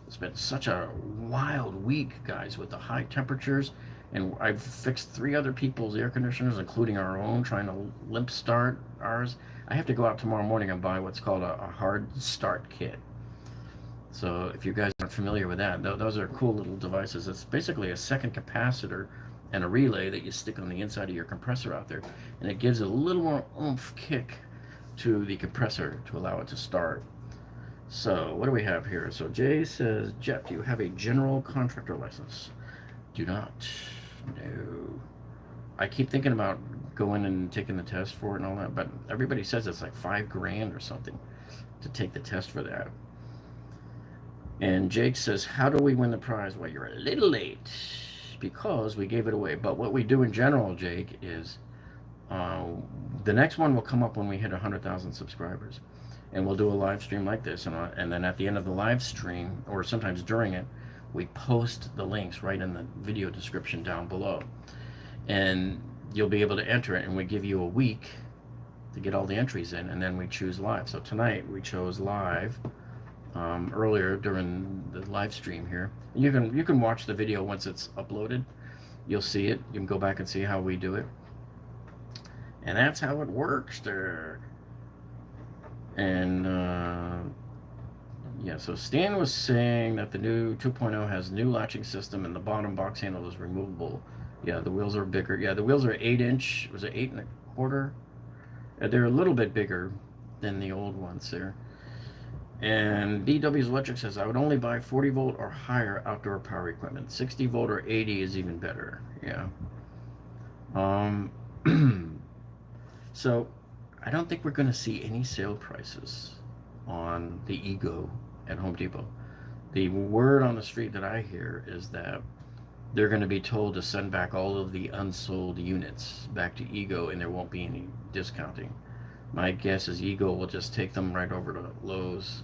It's been such a wild week, guys, with the high temperatures. And I've fixed 3 other people's air conditioners, including our own, trying to limp start ours. I have to go out tomorrow morning and buy what's called a hard start kit. So if you guys aren't familiar with that, those are cool little devices. It's basically a second capacitor and a relay that you stick on the inside of your compressor out there, and it gives a little more oomph kick to the compressor to allow it to start. So what do we have here? So Jay says, Jeff, do you have a general contractor license? Do not. No. I keep thinking about going and taking the test for it and all that, but everybody says it's like $5,000 or something to take the test for that. And Jake says, how do we win the prize? Well, you're a little late because we gave it away. But what we do in general, Jake, is the next one will come up when we hit 100,000 subscribers. And we'll do a live stream like this. And then at the end of the live stream, or sometimes during it, we post the links right in the video description down below. And you'll be able to enter it. And we give you a week to get all the entries in. And then we choose live. So tonight we chose live. Earlier during the live stream here. And you can watch the video once it's uploaded. You'll see it. You can go back and see how we do it. And that's how it works there. And yeah, so Stan was saying that the new 2.0 has new latching system and the bottom box handle is removable. Yeah, the wheels are bigger. Yeah, the wheels are 8-inch. Was it 8 1/4? They're a little bit bigger than the old ones there. And DW's Electric says, I would only buy 40 volt or higher outdoor power equipment. 60 volt or 80 is even better. Yeah. So I don't think we're going to see any sale prices on the Ego at Home Depot. The word on the street that I hear is that they're going to be told to send back all of the unsold units back to Ego and there won't be any discounting. My guess is Ego will just take them right over to Lowe's.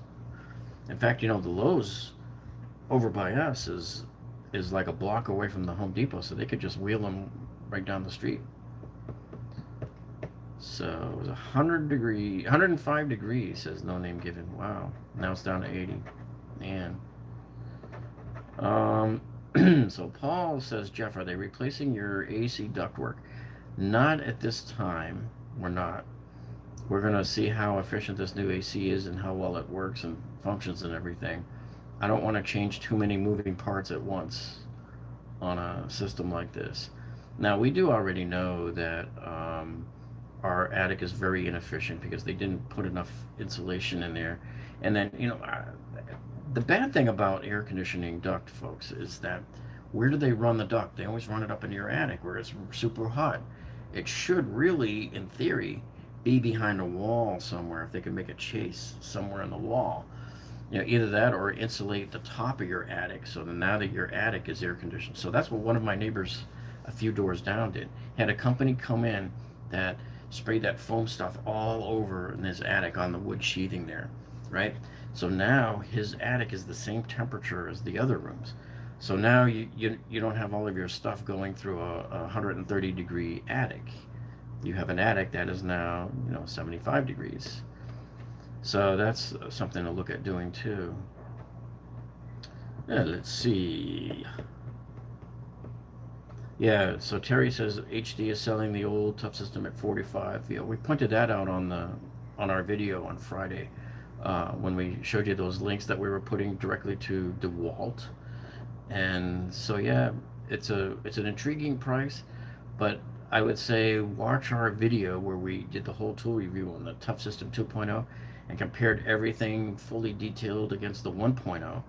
In fact, the Lowe's over by us is like a block away from the Home Depot, so they could just wheel them right down the street. So it was 105 degrees, says no name given. Wow. Now it's down to 80. Man. So Paul says, Jeff, are they replacing your AC ductwork? Not at this time. We're not. We're going to see how efficient this new AC is and how well it works and functions and everything. I don't want to change too many moving parts at once on a system like this. Now, we do already know that our attic is very inefficient because they didn't put enough insulation in there. And then, the bad thing about air conditioning duct, folks, is that where do they run the duct? They always run it up into your attic where it's super hot. It should really, in theory, be behind a wall somewhere if they can make a chase somewhere in the wall. Either that or insulate the top of your attic so that now that your attic is air conditioned. So that's what one of my neighbors a few doors down did. Had a company come in that sprayed that foam stuff all over in his attic on the wood sheathing there, right? So now his attic is the same temperature as the other rooms. So now you don't have all of your stuff going through a 130 degree attic. You have an attic that is now 75 degrees. So that's something to look at doing too. Let's see. Yeah, so Terry says HD is selling the old Toughsystem at 45. Yeah, we pointed that out on our video on Friday when we showed you those links that we were putting directly to DeWalt. And so yeah, it's an intriguing price, but I would say watch our video where we did the whole tool review on the Toughsystem 2.0 and compared everything fully detailed against the 1.0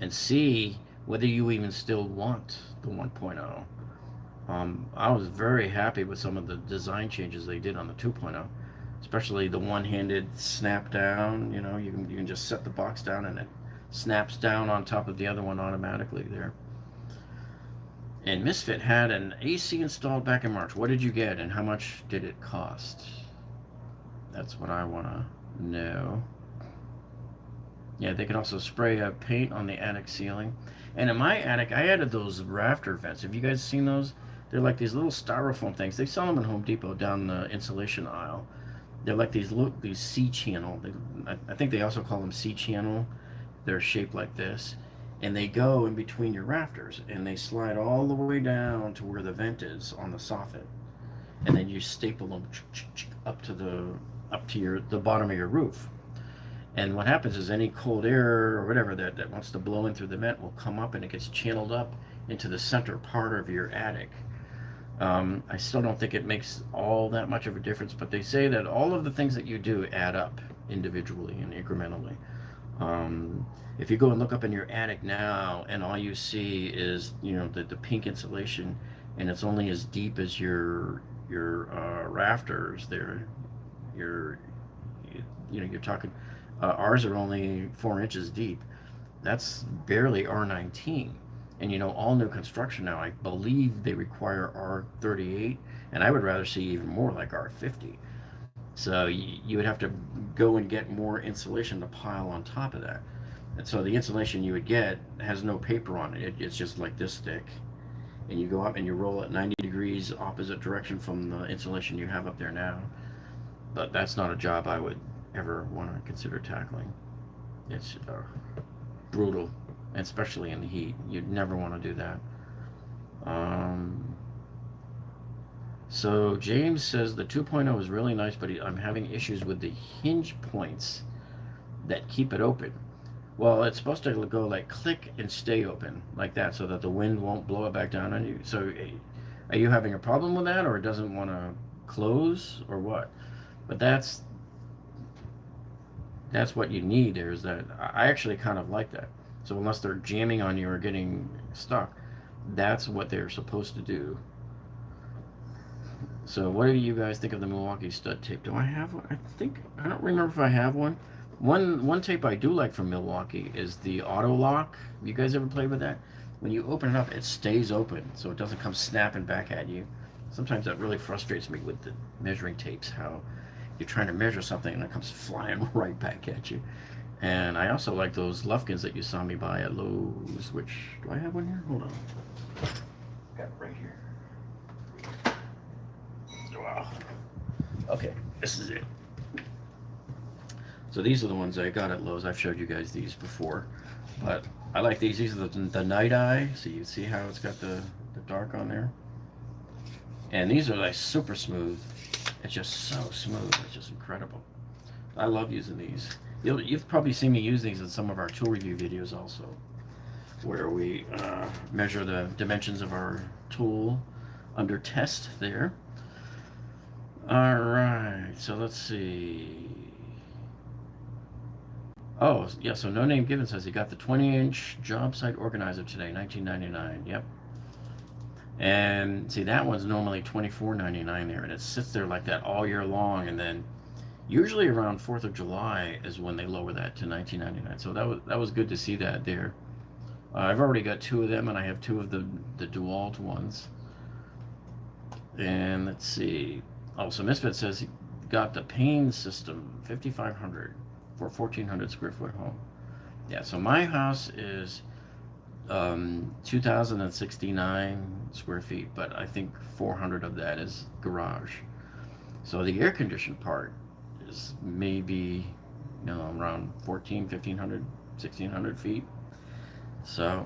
and see whether you even still want the 1.0. I was very happy with some of the design changes they did on the 2.0, especially the one-handed snap down. You can just set the box down and it snaps down on top of the other one automatically there. And Misfit had an AC installed back in March. What did you get and how much did it cost? That's what I want to know. Yeah, they can also spray paint on the attic ceiling. And in my attic, I added those rafter vents. Have you guys seen those? They're like these little styrofoam things. They sell them in Home Depot down the insulation aisle. They're like these C-channel. I think they also call them C-channel. They're shaped like this. and they go in between your rafters, and they slide all the way down to where the vent is on the soffit, and then you staple them up to the bottom of your roof. And what happens is any cold air or whatever that wants to blow in through the vent will come up, and it gets channeled up into the center part of your attic. I still don't think it makes all that much of a difference, but they say that all of the things that you do add up individually and incrementally. If you go and look up in your attic now and all you see is, you know, the pink insulation, and it's only as deep as your rafters there, your you know, you're talking, ours are only 4 inches deep. That's barely R19. And you know, all new construction now, I believe they require R38, and I would rather see even more like R50. So you would have to go and get more insulation to pile on top of that. And so the insulation you would get has no paper on it. It's just like this thick. And you go up and you roll it 90 degrees opposite direction from the insulation you have up there now. But that's not a job I would ever want to consider tackling. It's brutal, especially in the heat. You'd never want to do that. So James says the 2.0 is really nice, but I'm having issues with the hinge points that keep it open. Well, it's supposed to go like click and stay open like that, so that the wind won't blow it back down on you. So are you having a problem with that, or it doesn't want to close, or what? But that's what you need. There's that. I actually kind of like that. So unless they're jamming on you or getting stuck, that's what they're supposed to do. So what do you guys think of the Milwaukee stud tape? Do I have one? I don't remember if I have one. One tape I do like from Milwaukee is the auto lock. You guys ever played with that? When you open it up, it stays open, so it doesn't come snapping back at you. Sometimes that really frustrates me with the measuring tapes, how you're trying to measure something and it comes flying right back at you. And I also like those Lufkins that you saw me buy at Lowe's, which, do I have one here? Hold on. Got it right here. Wow. Okay, this is it. So these are the ones I got at Lowe's. I've showed you guys these before, but I like these. These are the Night Eye. So you see how it's got the dark on there? And these are like super smooth. It's just so smooth. It's just incredible. I love using these. You've probably seen me use these in some of our tool review videos also, where we measure the dimensions of our tool under test there. All right, so let's see. Oh, yeah, so No Name Given says he got the 20-inch job site organizer today, $19.99. Yep. And see, that one's normally $24.99 there, and it sits there like that all year long, and then usually around 4th of July is when they lower that to $19.99. So that was good to see that there. I've already got 2 of them, and I have 2 of the DeWalt ones. And let's see. Oh, so Misfit says he got the Pain System 5500 for 1,400 square foot home. Yeah, so my house is 2,069 square feet, but I think 400 of that is garage. So the air conditioned part is maybe, you know, around 1,500, 1,600 feet. So,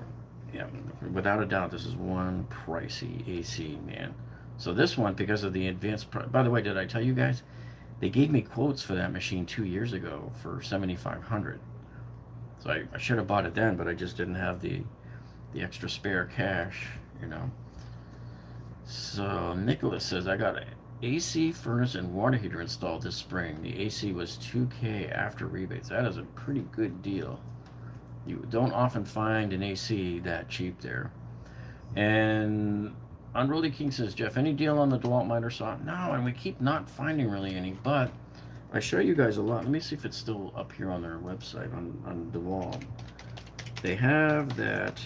yeah, without a doubt, this is one pricey AC, man. So this one, because of the advanced, by the way, did I tell you guys? They gave me quotes for that machine 2 years ago for $7,500. So I should have bought it then, but I just didn't have the extra spare cash, you know. So Nicholas says, I got an AC furnace and water heater installed this spring. The AC was $2K after rebates. That is a pretty good deal. You don't often find an AC that cheap there. And Unruly King says, Jeff, any deal on the DeWalt miter saw? No, and we keep not finding really any, but I show you guys a lot. Let me see if it's still up here on their website, on DeWalt. They have that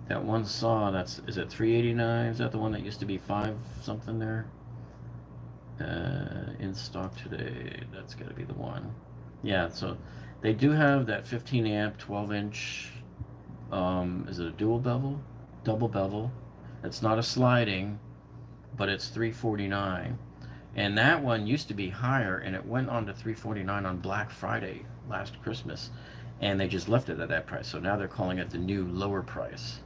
one saw, is it $389? Is that the one that used to be 5 something there? In stock today. That's got to be the one. Yeah, so they do have that 15 amp, 12 inch, is it a dual bevel? Double bevel. It's not a sliding, but it's $349. And that one used to be higher, and it went on to $349 on Black Friday last Christmas. and they just left it at that price. So now they're calling it the new lower price.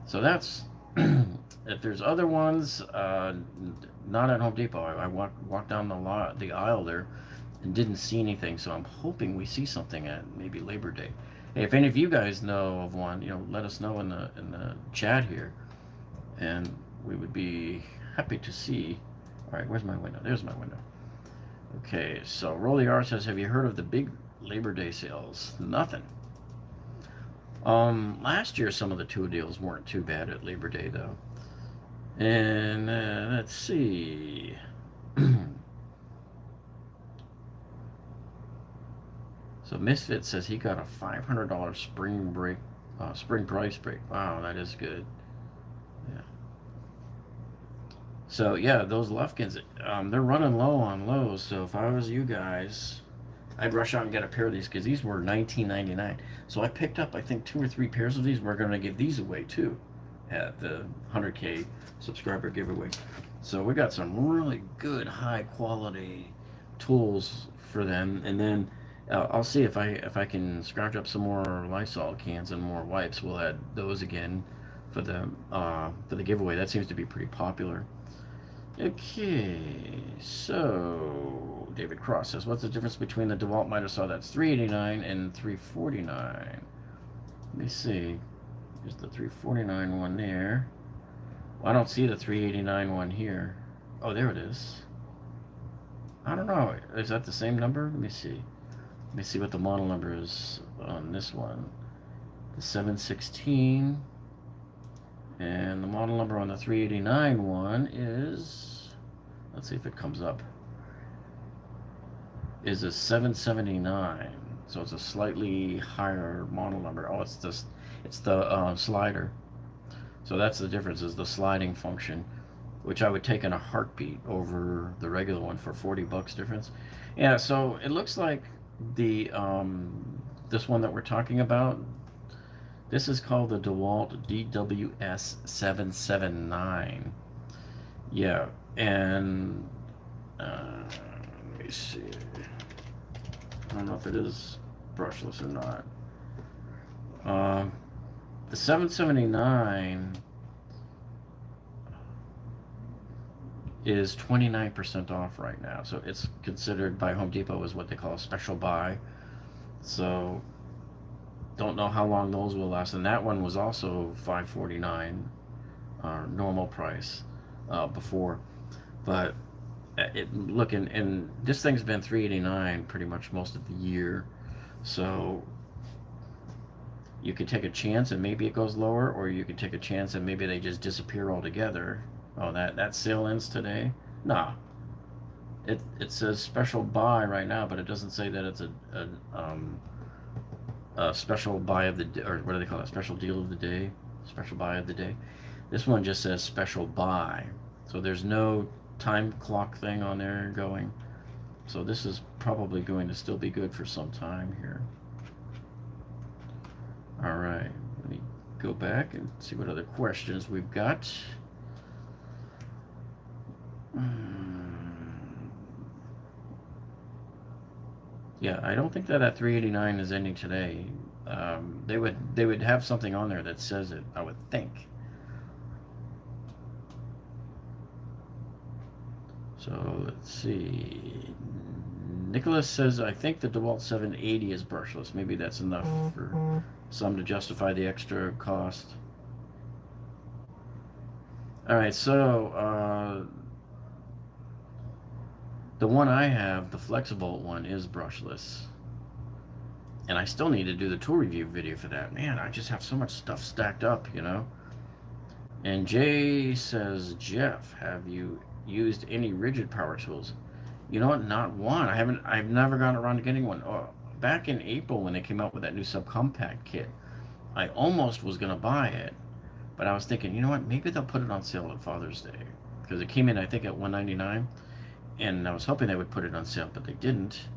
So that's if there's other ones, not at Home Depot. I walked down the aisle there and didn't see anything. So I'm hoping we see something at maybe Labor Day. Hey, if any of you guys know of one, let us know in the chat here, and we would be happy to see. All right, where's my window? There's my window. Okay, so Rolly R says, have you heard of the big Labor Day sales? Nothing. Last year some of the tool deals weren't too bad at Labor Day though. And let's see. So Misfit says he got a $500 spring price break. Wow, that is good. Yeah. So yeah, those Lufkins, they're running low on Lowe's. So if I was you guys, I'd rush out and get a pair of these because these were $19.99. So I picked up, I think, 2 or 3 pairs of these. We're going to give these away too at the 100K subscriber giveaway. So we got some really good, high quality tools for them. And then I'll see if I can scrounge up some more Lysol cans and more wipes. We'll add those again for the giveaway. That seems to be pretty popular. Okay, so David Cross says, what's the difference between the DeWalt miter saw that's $389 and $349? Let me see. There's the $349 one there. Well, I don't see the $389 one here. Oh, there it is. I don't know. Is that the same number? Let me see. Let me see what the model number is on this one. The 716. And the model number on the 389 one is, let's see if it comes up, is a 779. So it's a slightly higher model number. Oh, it's the slider. So that's the difference, is the sliding function, which I would take in a heartbeat over the regular one for $40 difference. Yeah, so it looks like the this one that we're talking about, this is called the DeWalt DWS779. Yeah, and let me see. I don't know if it is brushless or not. The 779 is 29% off right now. So it's considered by Home Depot as what they call a special buy. So don't know how long those will last. And that one was also $549 normal price before. But and this thing's been $389 pretty much most of the year. So you could take a chance and maybe it goes lower, or you could take a chance and maybe they just disappear altogether. Oh, that sale ends today? Nah. It says special buy right now, but it doesn't say that it's a special buy of the day, or what do they call it? Special deal of the day? Special buy of the day. This one just says special buy. So there's no time clock thing on there going. So this is probably going to still be good for some time here. All right, let me go back and see what other questions we've got. Yeah, I don't think that 389 is ending today. They would have something on there that says it, I would think. So let's see. Nicholas says, I think the DeWalt 780 is brushless. Maybe that's enough for some to justify the extra cost. All right, so the one I have, the Flexibolt one, is brushless. And I still need to do the tool review video for that. Man, I just have so much stuff stacked up, you know. And Jay says, Jeff, have you used any Ridgid power tools? You know what? Not one. I've never gotten around to getting one. Oh, back in April when they came out with that new subcompact kit, I almost was gonna buy it, but I was thinking, you know what? Maybe they'll put it on sale at Father's Day, because it came in, I think, at $199, and I was hoping they would put it on sale, but they didn't.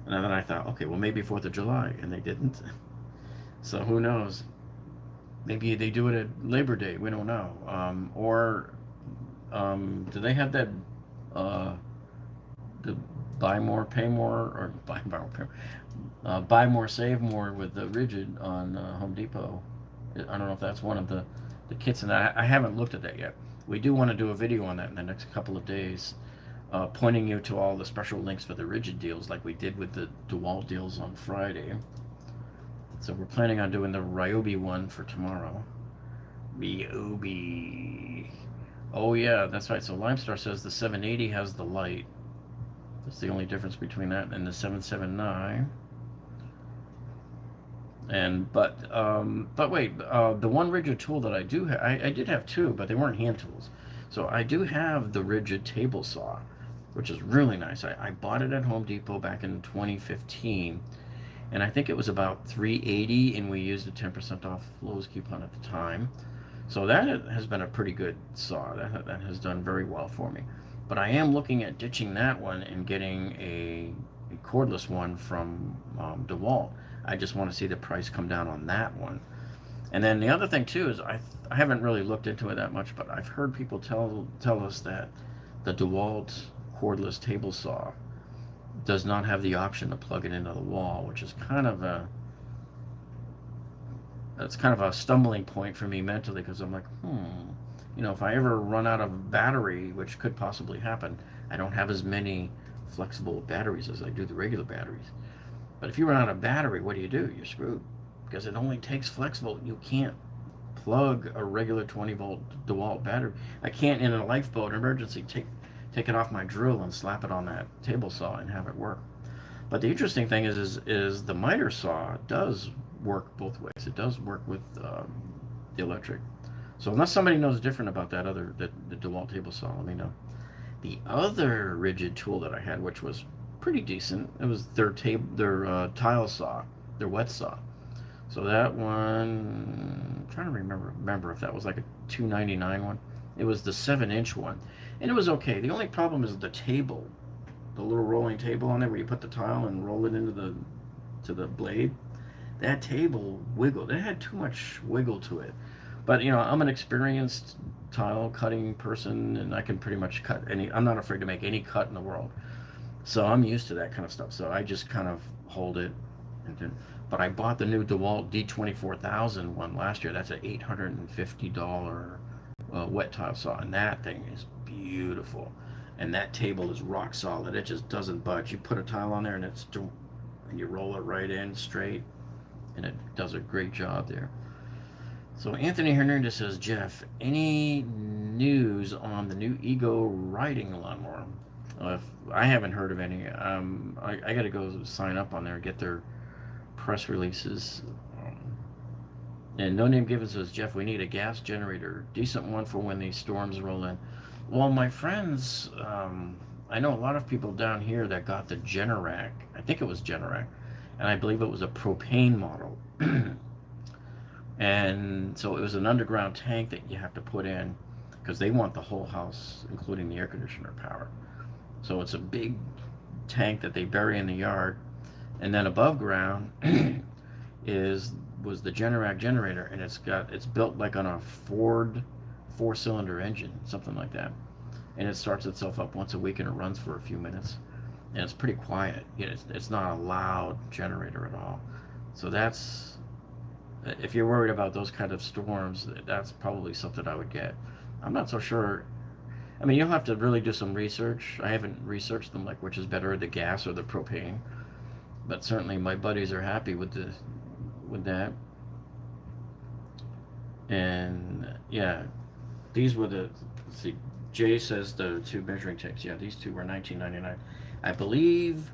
And then I thought, okay, well, maybe 4th of July, and they didn't. So who knows? Maybe they do it at Labor Day. We don't know. Do they have that the buy more, pay more, or buy more, save more with the Ridgid on Home Depot. I don't know if that's one of the kits, and I haven't looked at that yet. We do want to do a video on that in the next couple of days, pointing you to all the special links for the Ridgid deals, like we did with the DeWalt deals on Friday. So we're planning on doing the Ryobi one for tomorrow. Ryobi. Oh yeah, that's right. So Limestar says the 780 has the light. That's the only difference between that and the 779. And but wait, the one Ridgid tool that I do I did have two, but they weren't hand tools. So I do have the Ridgid table saw, which is really nice. I bought it at Home Depot back in 2015, and I think it was about $380, and we used a 10% off Lowe's coupon at the time. So that has been a pretty good saw. That has done very well for me. But I am looking at ditching that one and getting a cordless one from DeWalt. I just want to see the price come down on that one. And then the other thing too is I haven't really looked into it that much, but I've heard people tell us that the DeWalt cordless table saw does not have the option to plug it into the wall, which is kind of a stumbling point for me mentally, because I'm like, if I ever run out of battery, which could possibly happen, I don't have as many flexible batteries as I do the regular batteries. But if you run out of battery, what do? You're screwed, because it only takes flexible. You can't plug a regular 20-volt DeWalt battery. I can't, in a lifeboat emergency, take it off my drill and slap it on that table saw and have it work. But the interesting thing is the miter saw does work both ways. It does work with the electric. So unless somebody knows different about the DeWalt table saw, let me know. The other Ridgid tool that I had, which was pretty decent, it was their tile saw, their wet saw. So that one, I'm trying to remember if that was like a $299 one. It was the 7-inch one, and it was okay. The only problem is the table, the little rolling table on there where you put the tile and roll it into the blade. That table wiggled. It had too much wiggle to it. But I'm an experienced tile cutting person, and I can pretty much cut I'm not afraid to make any cut in the world. So I'm used to that kind of stuff. So I just kind of hold it. But I bought the new DeWalt D24000 one last year. That's an $850 wet tile saw, and that thing is beautiful. And that table is rock solid. It just doesn't budge. You put a tile on there, and and you roll it right in straight, and it does a great job there. So Anthony Hernandez says, Jeff, any news on the new Ego riding lawnmower? I haven't heard of any. I got to go sign up on there and get their press releases. And No Name Given says, Jeff, we need a gas generator, decent one for when these storms roll in. Well, my friends, I know a lot of people down here that got the Generac. I think it was Generac, and I believe it was a propane model. And so it was an underground tank that you have to put in, because they want the whole house, including the air conditioner, powered. So it's a big tank that they bury in the yard, and then above ground was the Generac generator, and it's built like on a Ford 4-cylinder engine, something like that, and it starts itself up once a week, and it runs for a few minutes, and it's pretty quiet. It's not a loud generator at all. So that's, if you're worried about those kind of storms, that's probably something I would get. I'm not so sure. I mean, you'll have to really do some research. I haven't researched them, like which is better, the gas or the propane. But certainly my buddies are happy with that. And yeah, these were let's see, Jay says the two measuring tapes. Yeah, these two were $19.99. I believe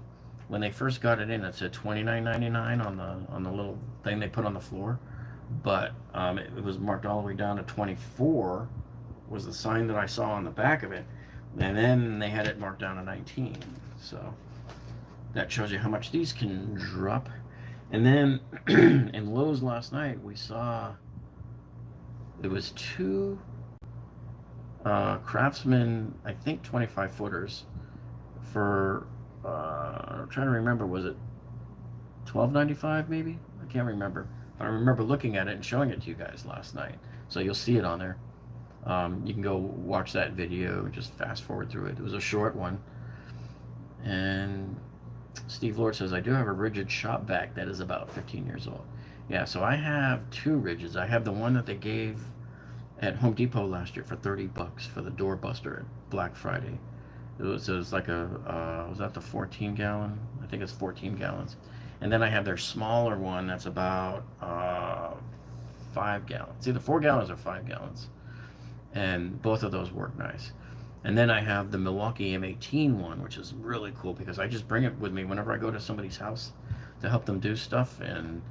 when they first got it in, it said $29.99 on the little thing they put on the floor. But it was marked all the way down to 24 was the sign that I saw on the back of it, and then they had it marked down to 19. So that shows you how much these can drop. And then in Lowe's last night, we saw it was two Craftsman, I think 25 footers for I'm trying to remember, was it $12.95 maybe? I can't remember. I remember looking at it and showing it to you guys last night, so you'll see it on there. You can go watch that video and just fast forward through it. It was a short one, And Steve Lord says, I do have a Ridgid shop vac that is about 15 years old. Yeah, so I have two Ridgids. I have the one that they gave at Home Depot last year for $30 for the doorbuster at Black Friday. It was like a, was that the 14 gallon? I think it's 14 gallons. And then I have their smaller one that's about 5 gallons. Either 4 gallons or 5 gallons. And both of those work nice. And then I have the Milwaukee M18 one, which is really cool because I just bring it with me whenever I go to somebody's house to help them do stuff. And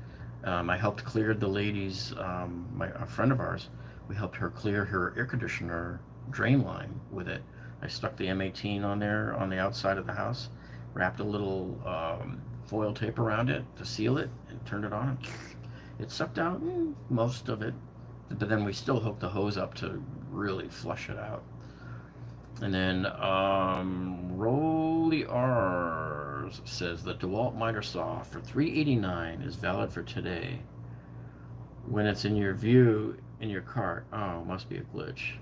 I helped clear the lady's, a friend of ours, we helped her clear her air conditioner drain line with it. I stuck the M18 on there on the outside of the house, wrapped a little foil tape around it to seal it, and turned it on. It sucked out most of it, but then we still hooked the hose up to really flush it out. And then Rolly R's says the DeWalt miter saw for $389 is valid for today. When it's in your view in your cart, oh, must be a glitch.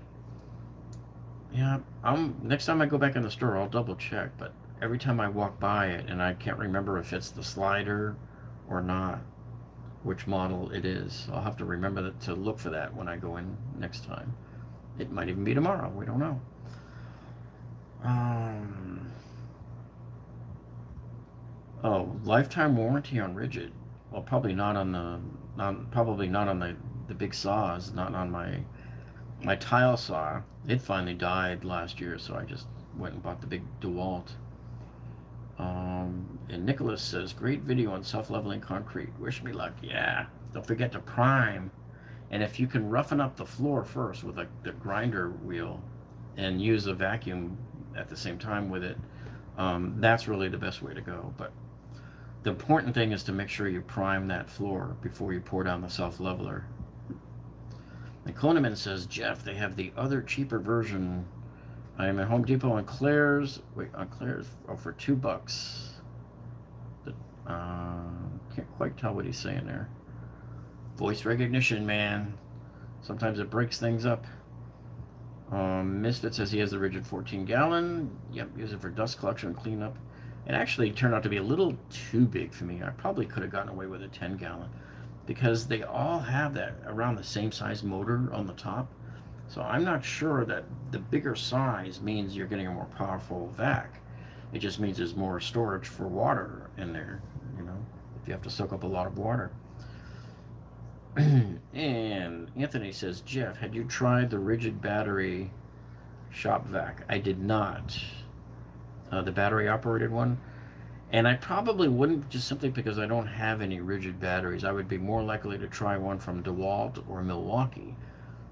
Yeah, next time I go back in the store, I'll double check. But every time I walk by it, and I can't remember if it's the slider or not, which model it is. I'll have to remember to look for that when I go in next time. It might even be tomorrow. We don't know. Oh, lifetime warranty on Ridgid. Well, probably not on the big saws. Not on my tile saw. It finally died last year, so I just went and bought the big DeWalt. And Nicholas says, great video on self-leveling concrete. Wish me luck. Yeah. Don't forget to prime. And if you can roughen up the floor first with the grinder wheel and use a vacuum at the same time with it, that's really the best way to go. But the important thing is to make sure you prime that floor before you pour down the self-leveler. And Kloneman says, Jeff, they have the other cheaper version. I am at Home Depot on Claire's. Wait, on Claire's, for $2. Can't quite tell what he's saying there. Voice recognition, man. Sometimes it breaks things up. Misfit says he has the Ridgid 14 gallon. Yep, use it for dust collection and cleanup. It actually turned out to be a little too big for me. I probably could have gotten away with a 10 gallon because they all have that around the same size motor on the top. So I'm not sure that the bigger size means you're getting a more powerful vac. It just means there's more storage for water in there, if you have to soak up a lot of water. And Anthony says, Jeff, had you tried the Ridgid battery shop vac? I did not. The battery operated one. And I probably wouldn't, just simply because I don't have any Ridgid batteries. I would be more likely to try one from DeWalt or Milwaukee,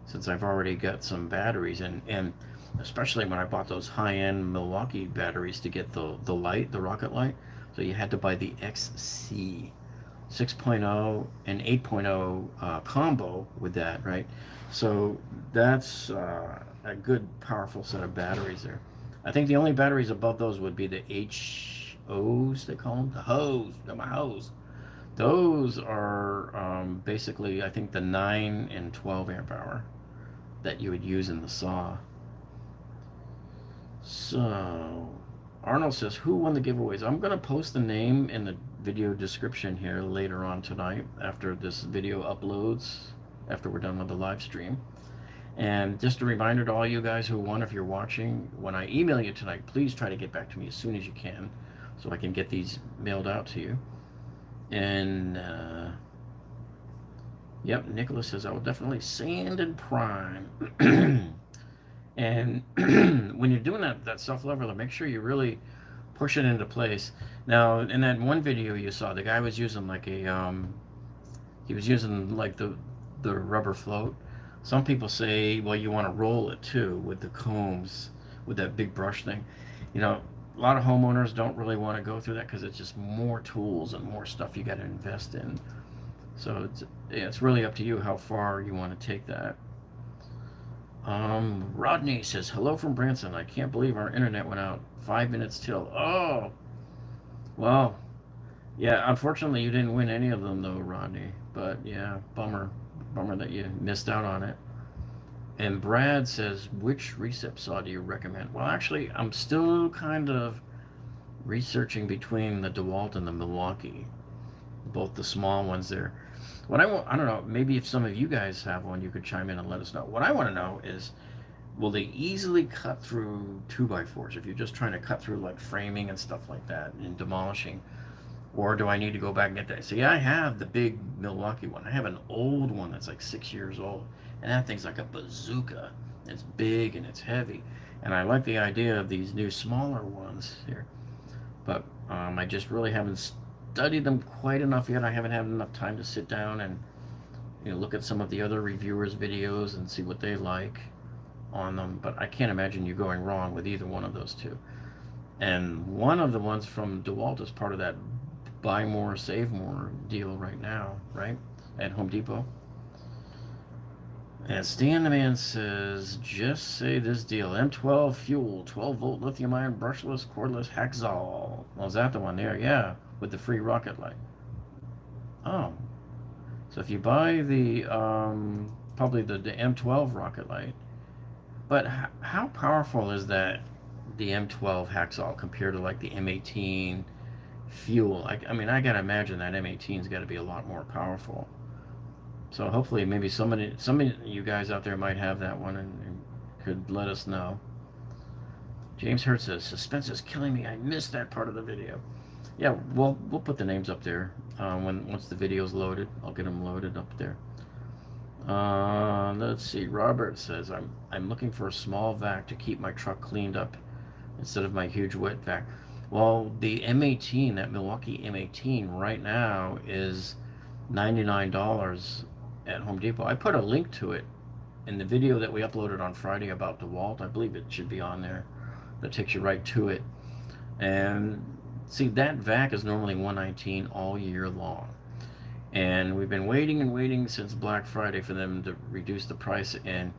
since I've already got some batteries. And especially when I bought those high-end Milwaukee batteries to get the light, the rocket light. So you had to buy the XC 6.0 and 8.0 combo with that, right? So that's a good, powerful set of batteries there. I think the only batteries above those would be the HOs, they call them. The hose, my hose. Those are basically, I think, the 9 and 12 amp hour that you would use in the saw. So, Arnold says, who won the giveaways? I'm going to post the name in the video description here later on tonight after this video uploads, after we're done with the live stream. And just a reminder to all you guys who won, if you're watching, when I email you tonight, please try to get back to me as soon as you can so I can get these mailed out to you. And, yep, Nicholas says, I will definitely sand and prime. And when you're doing that self-leveler, make sure you really push it into place. Now, in that one video you saw, the guy was using like he was using like the rubber float. Some people say, well, you want to roll it too with the combs, with that big brush thing. A lot of homeowners don't really want to go through that because it's just more tools and more stuff you got to invest in. So it's really up to you how far you want to take that. Rodney says, hello from Branson. I can't believe our internet went out 5 minutes till. Oh, well, yeah, unfortunately you didn't win any of them though, Rodney. But yeah, bummer that you missed out on it. And Brad says, which recip saw do you recommend? Well, actually, I'm still kind of researching between the DeWalt and the Milwaukee, both the small ones there. What I want, I don't know, maybe if some of you guys have one, you could chime in and let us know. What I want to know is, will they easily cut through 2x4s if you're just trying to cut through like framing and stuff like that and demolishing? Or do I need to go back and get that? See, I have the big Milwaukee one. I have an old one that's like 6 years old. And that thing's like a bazooka. It's big and it's heavy. And I like the idea of these new smaller ones here. But I just really haven't studied them quite enough yet. I haven't had enough time to sit down and look at some of the other reviewers' videos and see what they like on them. But I can't imagine you going wrong with either one of those two. And one of the ones from DeWalt is part of that buy more, save more deal right now, right? At Home Depot. And Stan the Man says, just say this deal. M12 fuel, 12 volt lithium-ion brushless, cordless Hacksaw. Well, is that the one there? Yeah, with the free rocket light. Oh. So if you buy the, probably the M12 rocket light, but how powerful is that, the M12 Hacksaw, compared to like the M18 fuel? I mean, I gotta imagine that M18's got to be a lot more powerful. So hopefully, maybe some of you guys out there might have that one and could let us know. James Hurt says, suspense is killing me. I missed that part of the video. Yeah, we'll put the names up there once the video's loaded. I'll get them loaded up there. Let's see. Robert says, I'm looking for a small vac to keep my truck cleaned up instead of my huge wet vac. Well, the M18, that Milwaukee M18 right now is $99 at Home Depot. I put a link to it in the video that we uploaded on Friday about DeWalt. I believe it should be on there. That takes you right to it. And see, that vac is normally $119 all year long. And we've been waiting and waiting since Black Friday for them to reduce the price. And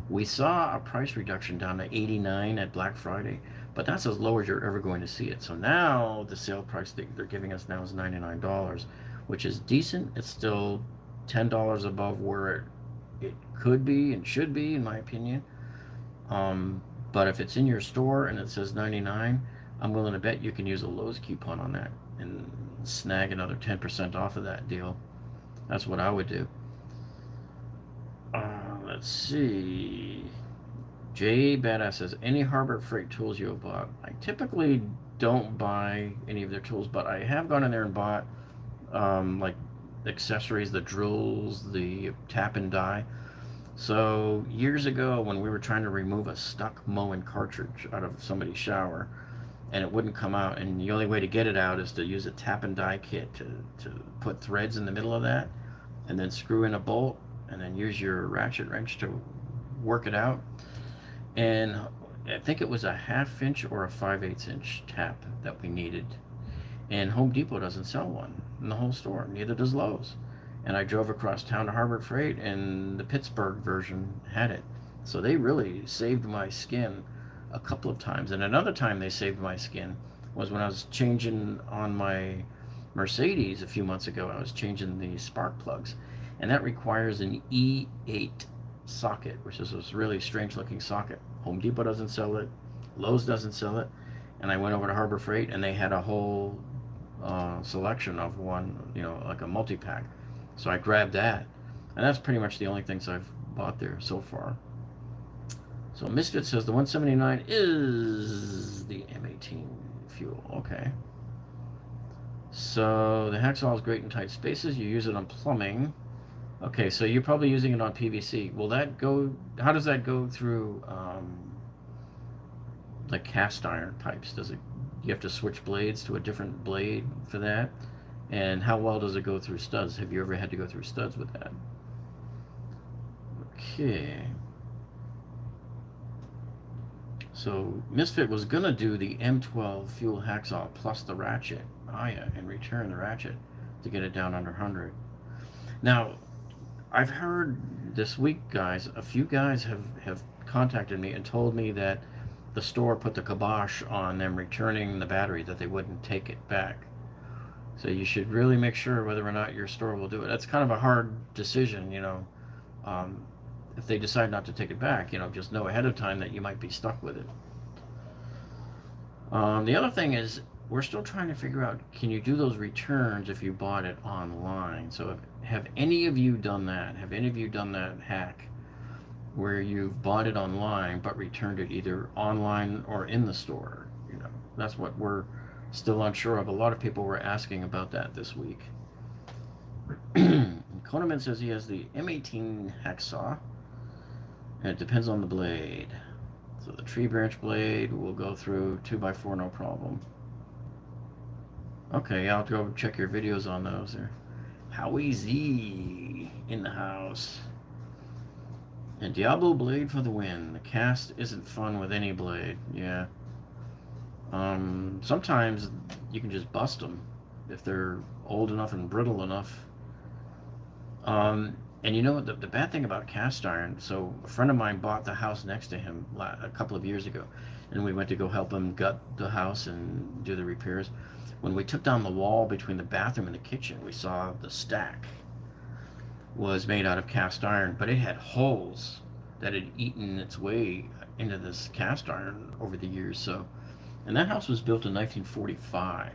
we saw a price reduction down to $89 at Black Friday. But that's as low as you're ever going to see it. So now the sale price that they're giving us now is $99, which is decent. It's still $10 above where it could be and should be, in my opinion. But if it's in your store and it says $99, I'm willing to bet you can use a Lowe's coupon on that and snag another 10% off of that deal. That's what I would do. Let's see. Jay Badass says, any Harbor Freight tools you have bought? I typically don't buy any of their tools, but I have gone in there and bought like accessories, the drills, the tap and die. So years ago, when we were trying to remove a stuck mowing cartridge out of somebody's shower and it wouldn't come out, and the only way to get it out is to use a tap and die kit to put threads in the middle of that and then screw in a bolt and then use your ratchet wrench to work it out. And I think it was a 1/2 inch or a 5/8 inch tap that we needed. And Home Depot doesn't sell one in the whole store. Neither does Lowe's. And I drove across town to Harbor Freight, and the Pittsburgh version had it. So they really saved my skin a couple of times. And another time they saved my skin was when I was changing on my Mercedes a few months ago. I was changing the spark plugs, and that requires an E8 socket, which is this really strange looking socket. Home Depot doesn't sell it. Lowe's doesn't sell it. And I went over to Harbor Freight, and they had a whole selection of one, like a multi-pack. So I grabbed that, and that's pretty much the only things I've bought there so far. So Misfit says the 179 is the M18 fuel. Okay. So the Hacksaw is great in tight spaces. You use it on plumbing. Okay, so you're probably using it on PVC. Will that go? How does that go through the cast iron pipes? Does it? You have to switch blades to a different blade for that? And how well does it go through studs? Have you ever had to go through studs with that? Okay. So Misfit was gonna do the M12 fuel Hacksaw plus the ratchet. Oh yeah, and return the ratchet to get it down under 100. Now, I've heard this week, guys, a few guys have contacted me and told me that the store put the kibosh on them returning the battery, that they wouldn't take it back. So you should really make sure whether or not your store will do it. That's kind of a hard decision, if they decide not to take it back, just know ahead of time that you might be stuck with it. The other thing is, we're still trying to figure out, can you do those returns if you bought it online? So have any of you done that? Have any of you done that hack where you bought it online but returned it either online or in the store? You know, that's what we're still unsure of. A lot of people were asking about that this week. Koneman says he has the M18 hacksaw, and it depends on the blade. So the tree branch blade will go through 2x4 no problem. Okay, I'll go check your videos on those there. How easy in the house. And Diablo blade for the win. The cast isn't fun with any blade. Yeah. Sometimes you can just bust them if they're old enough and brittle enough. And you know what, the bad thing about cast iron, so a friend of mine bought the house next to him a couple of years ago, and we went to go help him gut the house and do the repairs. When we took down the wall between the bathroom and the kitchen, we saw the stack was made out of cast iron, but it had holes that had eaten its way into this cast iron over the years. So, and that house was built in 1945.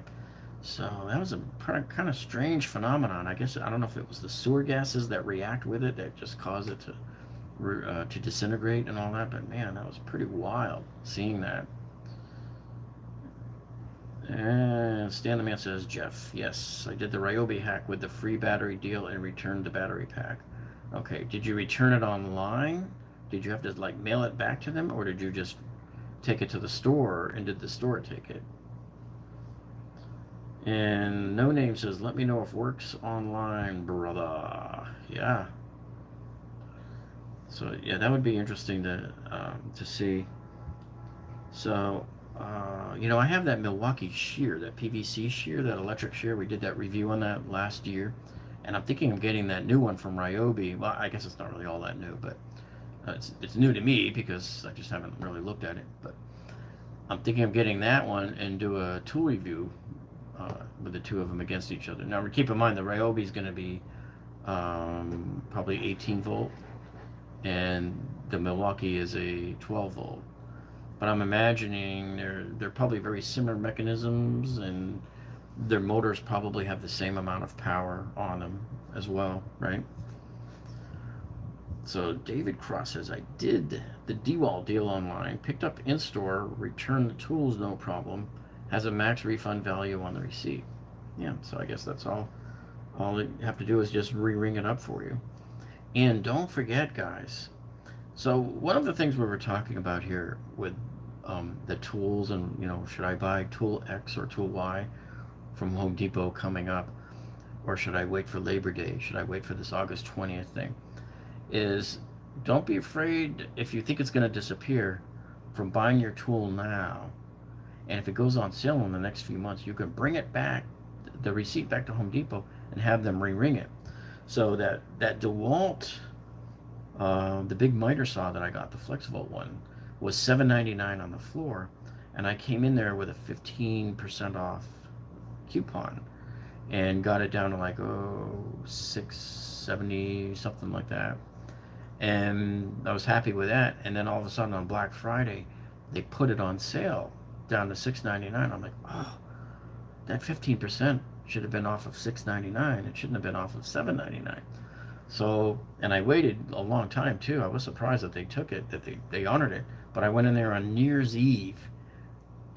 So that was a kind of strange phenomenon. I guess, I don't know if it was the sewer gases that react with it that just cause it to disintegrate and all that, but man, that was pretty wild seeing that. And Stan the Man says, Jeff, yes, I did the Ryobi hack with the free battery deal and returned the battery pack. Okay, did you return it online? Did you have to like mail it back to them, or did you just take it to the store, and did the store take it? And No Name says, let me know if works online, brother. Yeah. So yeah, that would be interesting to see. So you know, I have that Milwaukee shear, that PVC shear, that electric shear. We did that review on that last year, and I'm thinking of getting that new one from Ryobi. Well, I guess it's not really all that new, but it's new to me because I just haven't really looked at it. But I'm thinking of getting that one and do a tool review with the two of them against each other. Now, keep in mind the Ryobi is going to be probably 18 volt, and the Milwaukee is a 12 volt. But I'm imagining they're probably very similar mechanisms, and their motors probably have the same amount of power on them as well, right? So David Cross says, I did the DeWalt deal online, picked up in-store, returned the tools no problem, has a max refund value on the receipt. Yeah, so I guess that's all you have to do is just re-ring it up for you. And don't forget, guys, so one of the things we were talking about here with the tools, and you know, should I buy tool X or tool Y from Home Depot coming up, or should I wait for Labor Day? Should I wait for this August 20th thing? Is don't be afraid if you think it's going to disappear from buying your tool now. And if it goes on sale in the next few months, you can bring it back, the receipt back to Home Depot, and have them re-ring it. So that DeWalt, the big miter saw that I got, the FlexVolt one, was $7.99 on the floor, and I came in there with a 15% off coupon, and got it down to like $6.70, something like that. And I was happy with that. And then all of a sudden on Black Friday, they put it on sale down to $6.99. I'm like, oh, that 15% should have been off of $6.99. It shouldn't have been off of $7.99. So, and I waited a long time too. I was surprised that they took it, that they honored it. But I went in there on New Year's Eve,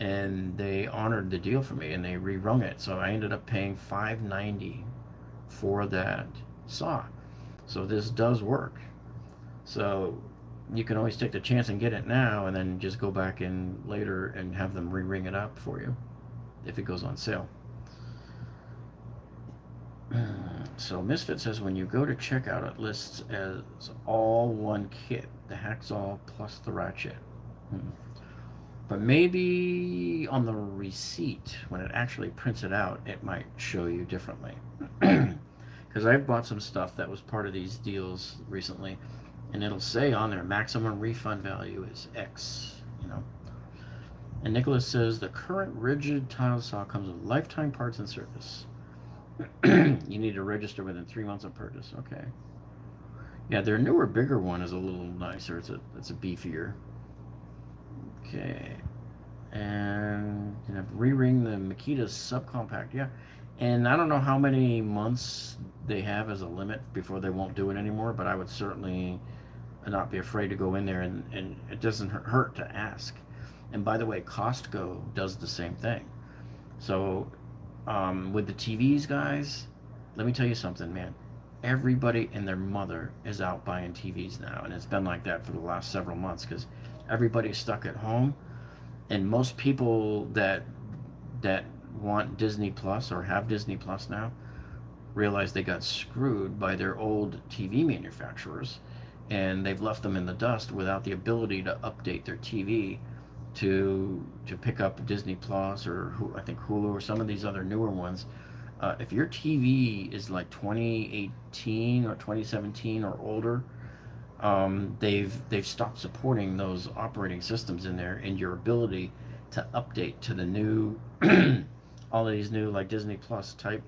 and they honored the deal for me, and they re-rung it. So I ended up paying $5.90 for that saw. So this does work. So you can always take the chance and get it now, and then just go back in later and have them re-ring it up for you if it goes on sale. So Misfit says, when you go to checkout, it lists as all one kit, the hacksaw plus the ratchet. But maybe on the receipt, when it actually prints it out, it might show you differently. Because I've bought some stuff that was part of these deals recently, and it'll say on there, maximum refund value is X, you know. And Nicholas says, the current Ridgid tile saw comes with lifetime parts and service. You need to register within 3 months of purchase. Okay. Yeah, their newer, bigger one is a little nicer. It's a beefier. Okay. and re-ring the Makita subcompact. Yeah, and I don't know how many months they have as a limit before they won't do it anymore. But I would certainly not be afraid to go in there, and it doesn't hurt to ask. And by the way, Costco does the same thing. So with the TVs, guys, let me tell you something, man. Everybody and their mother is out buying TVs now, and it's been like that for the last several months because everybody's stuck at home, and most people that want Disney Plus or have Disney Plus now realize they got screwed by their old TV manufacturers, and they've left them in the dust without the ability to update their TV to pick up Disney Plus or I think Hulu or some of these other newer ones. If your TV is like 2018 or 2017 or older, they've stopped supporting those operating systems in there, and your ability to update to the new all of these new like Disney Plus type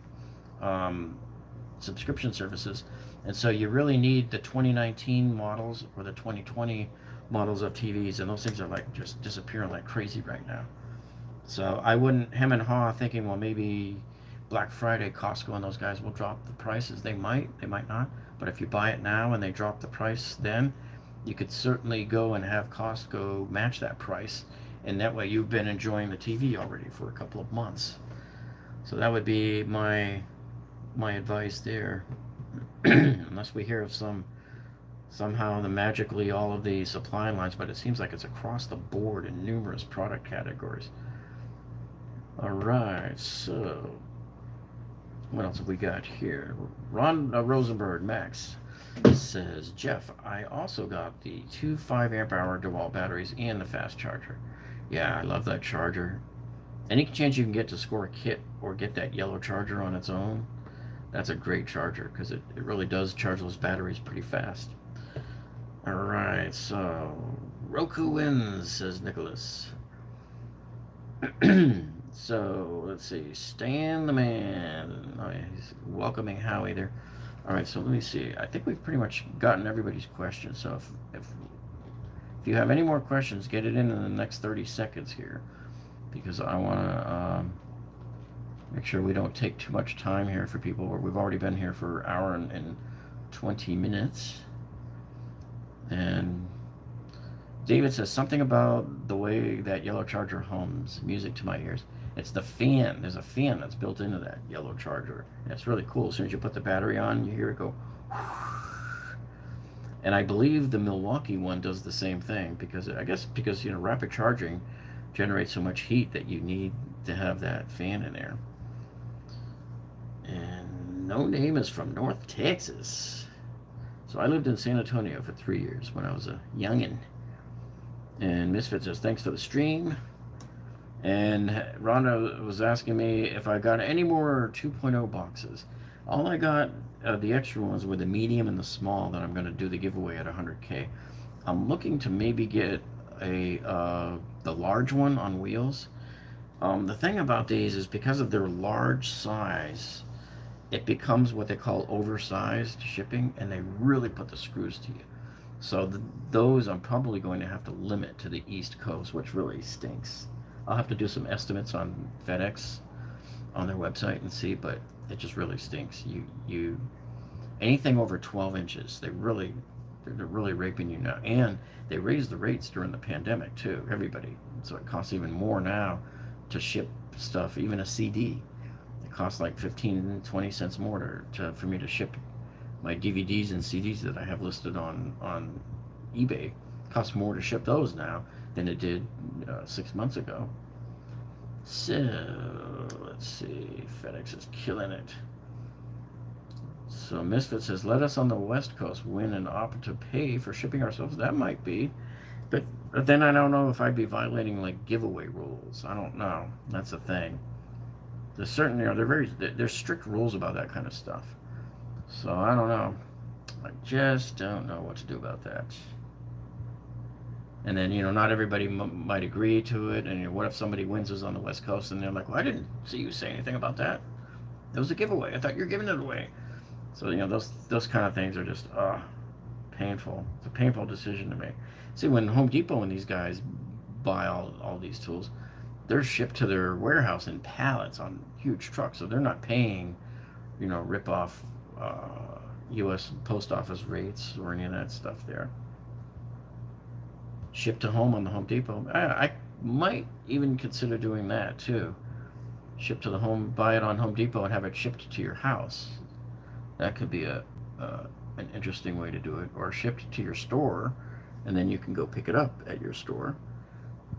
subscription services. And so you really need the 2019 models or the 2020 models of TVs, and those things are like just disappearing like crazy right now. So I wouldn't hem and haw thinking, well, maybe Black Friday Costco and those guys will drop the prices. They might not. But if you buy it now and they drop the price then, you could certainly go and have Costco match that price, and that way you've been enjoying the TV already for a couple of months. So that would be my advice there. Unless we hear of somehow the magically all of the supply lines, but it seems like it's across the board in numerous product categories. All right, so what else have we got here? Ron Rosenberg Max says, Jeff, I also got the two 5 amp hour DeWalt batteries and the fast charger. Yeah, I love that charger. Any chance you can get to score a kit or get that yellow charger on its own, that's a great charger because it really does charge those batteries pretty fast. All right, so Roku wins, says Nicholas. So let's see, Stan the man. Oh yeah, he's welcoming Howie there. All right, so let me see. I think we've pretty much gotten everybody's questions. So if you have any more questions, get it in the next 30 seconds here, because I want to make sure we don't take too much time here for people. We've already been here for an hour and 20 minutes. And David says something about the way that yellow charger hums, music to my ears. It's the fan. There's a fan that's built into that yellow charger. And it's really cool. As soon as you put the battery on, you hear it go. And I believe the Milwaukee one does the same thing because rapid charging generates so much heat that you need to have that fan in there. And No Name is from North Texas. So I lived in San Antonio for 3 years when I was a youngin'. And Misfit says, thanks for the stream. And Rhonda was asking me if I got any more 2.0 boxes. All I got, the extra ones, were the medium and the small that I'm going to do the giveaway at 100K. I'm looking to maybe get the large one on wheels. The thing about these is because of their large size, it becomes what they call oversized shipping, and they really put the screws to you. So those I'm probably going to have to limit to the East Coast, which really stinks. I'll have to do some estimates on FedEx on their website and see, but it just really stinks. You anything over 12 inches, they're really raping you now. And they raised the rates during the pandemic too, everybody. So it costs even more now to ship stuff, even a CD. It costs like 15-20 cents more for me to ship my DVDs and CDs that I have listed on eBay. It costs more to ship those now than it did 6 months ago. So let's see, FedEx is killing it. So Misfit says, let us on the West Coast win and opt to pay for shipping ourselves. That might be, but then I don't know if I'd be violating like giveaway rules. I don't know. That's the thing. There's certainly there's strict rules about that kind of stuff. So I don't know. I just don't know what to do about that. And then, not everybody might agree to it. And what if somebody wins us on the West Coast and they're like, well, I didn't see you say anything about that. It was a giveaway. I thought you were giving it away. So, those kind of things are just painful. It's a painful decision to make. See, when Home Depot and these guys buy all these tools, they're shipped to their warehouse in pallets on huge trucks, so they're not paying, rip off U.S. post office rates or any of that stuff there. Ship to home on the Home Depot. I might even consider doing that too. Ship to the home, buy it on Home Depot and have it shipped to your house. That could be an interesting way to do it. Or shipped to your store, and then you can go pick it up at your store.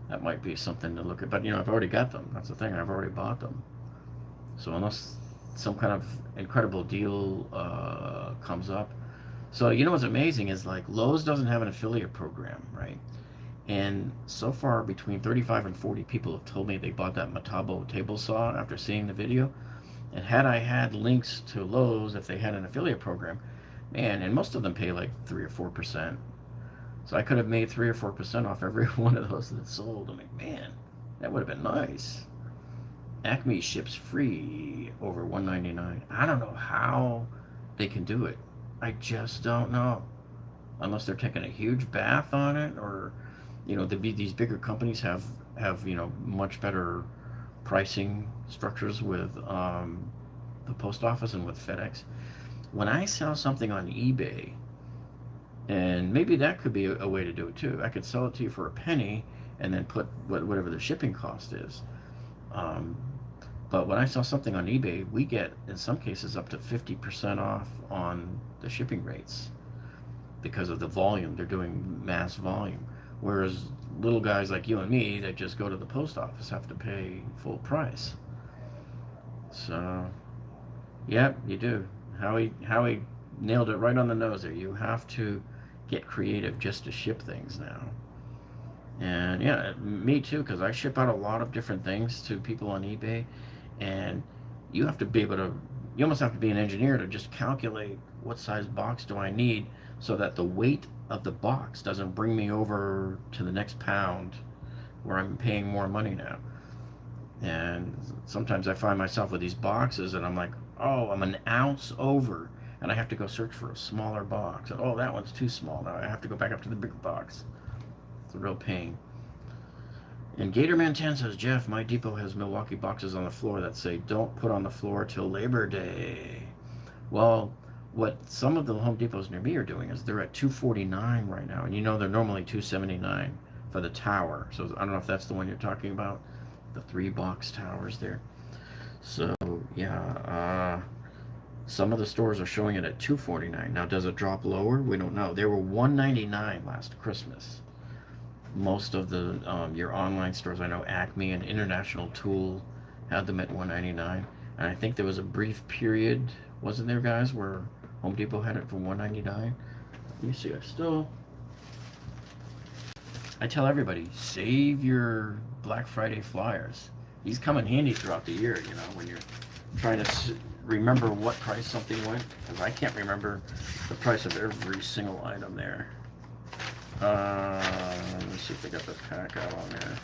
That might be something to look at. But I've already got them. That's the thing. I've already bought them. So unless some kind of incredible deal comes up. So what's amazing is like Lowe's doesn't have an affiliate program, right? And so far, between 35 and 40 people have told me they bought that Metabo table saw after seeing the video. And had I had links to Lowe's, if they had an affiliate program, man, and most of them pay like 3 or 4%. So I could have made 3 or 4% off every one of those that sold. I'm like, man, that would have been nice. Acme ships free over $199. I don't know how they can do it. I just don't know. Unless they're taking a huge bath on it, or these bigger companies have much better pricing structures with the post office and with FedEx. When I sell something on eBay, and maybe that could be a way to do it too. I could sell it to you for a penny and then put whatever the shipping cost is. But when I sell something on eBay, we get, in some cases, up to 50% off on the shipping rates because of the volume. They're doing mass volume. Whereas little guys like you and me that just go to the post office have to pay full price. So, yeah, you do. Howie nailed it right on the nose there. You have to get creative just to ship things now. And yeah, me too, because I ship out a lot of different things to people on eBay. And you have to be able to, you almost have to be an engineer to just calculate what size box do I need so that the weight of the box doesn't bring me over to the next pound where I'm paying more money now. And sometimes I find myself with these boxes and I'm like, oh, I'm an ounce over, and I have to go search for a smaller box. And oh, that one's too small. Now I have to go back up to the bigger box. It's a real pain. And Gatorman 10 says, Jeff, my depot has Milwaukee boxes on the floor that say don't put on the floor till Labor Day. Well, what some of the Home Depots near me are doing is they're at $249 right now, and they're normally $279 for the tower. So I don't know if that's the one you're talking about, the 3-box towers there. So yeah, some of the stores are showing it at $249. Now, does it drop lower? We don't know. They were $199 last Christmas. Most of the your online stores, I know Acme and International Tool had them at $199, and I think there was a brief period, wasn't there, guys, where Home Depot had it for $199. Let me see. I tell everybody, save your Black Friday flyers. These come in handy throughout the year, when you're trying to remember what price something went, because I can't remember the price of every single item there. Let me see if they got the pack out on there,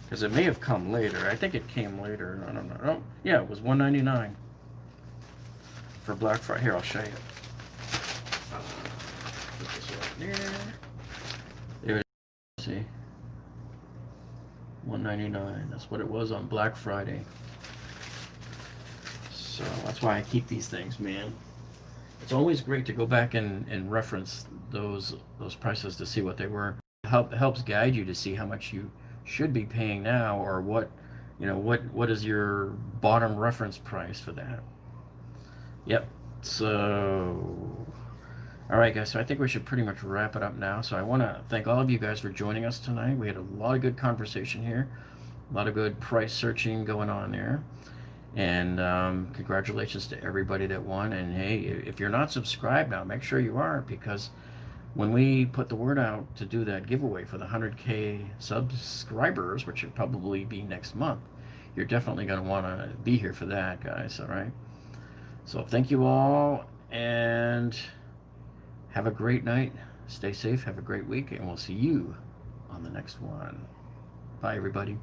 because it may have come later. I think it came later. I don't know. Oh, yeah, it was $199 for Black Friday. Here, I'll show you. Put this right there. There it is. See, $199. That's what it was on Black Friday. So that's why I keep these things, man. It's always great to go back and reference those prices to see what they were. Helps guide you to see how much you should be paying now, or what is your bottom reference price for that. Yep. So, all right, guys. So I think we should pretty much wrap it up now. So I want to thank all of you guys for joining us tonight. We had a lot of good conversation here, a lot of good price searching going on there. And congratulations to everybody that won. And hey, if you're not subscribed now, make sure you are, because when we put the word out to do that giveaway for the 100K subscribers, which should probably be next month, you're definitely going to want to be here for that, guys. All right. So thank you all, and have a great night. Stay safe. Have a great week, and we'll see you on the next one. Bye, everybody.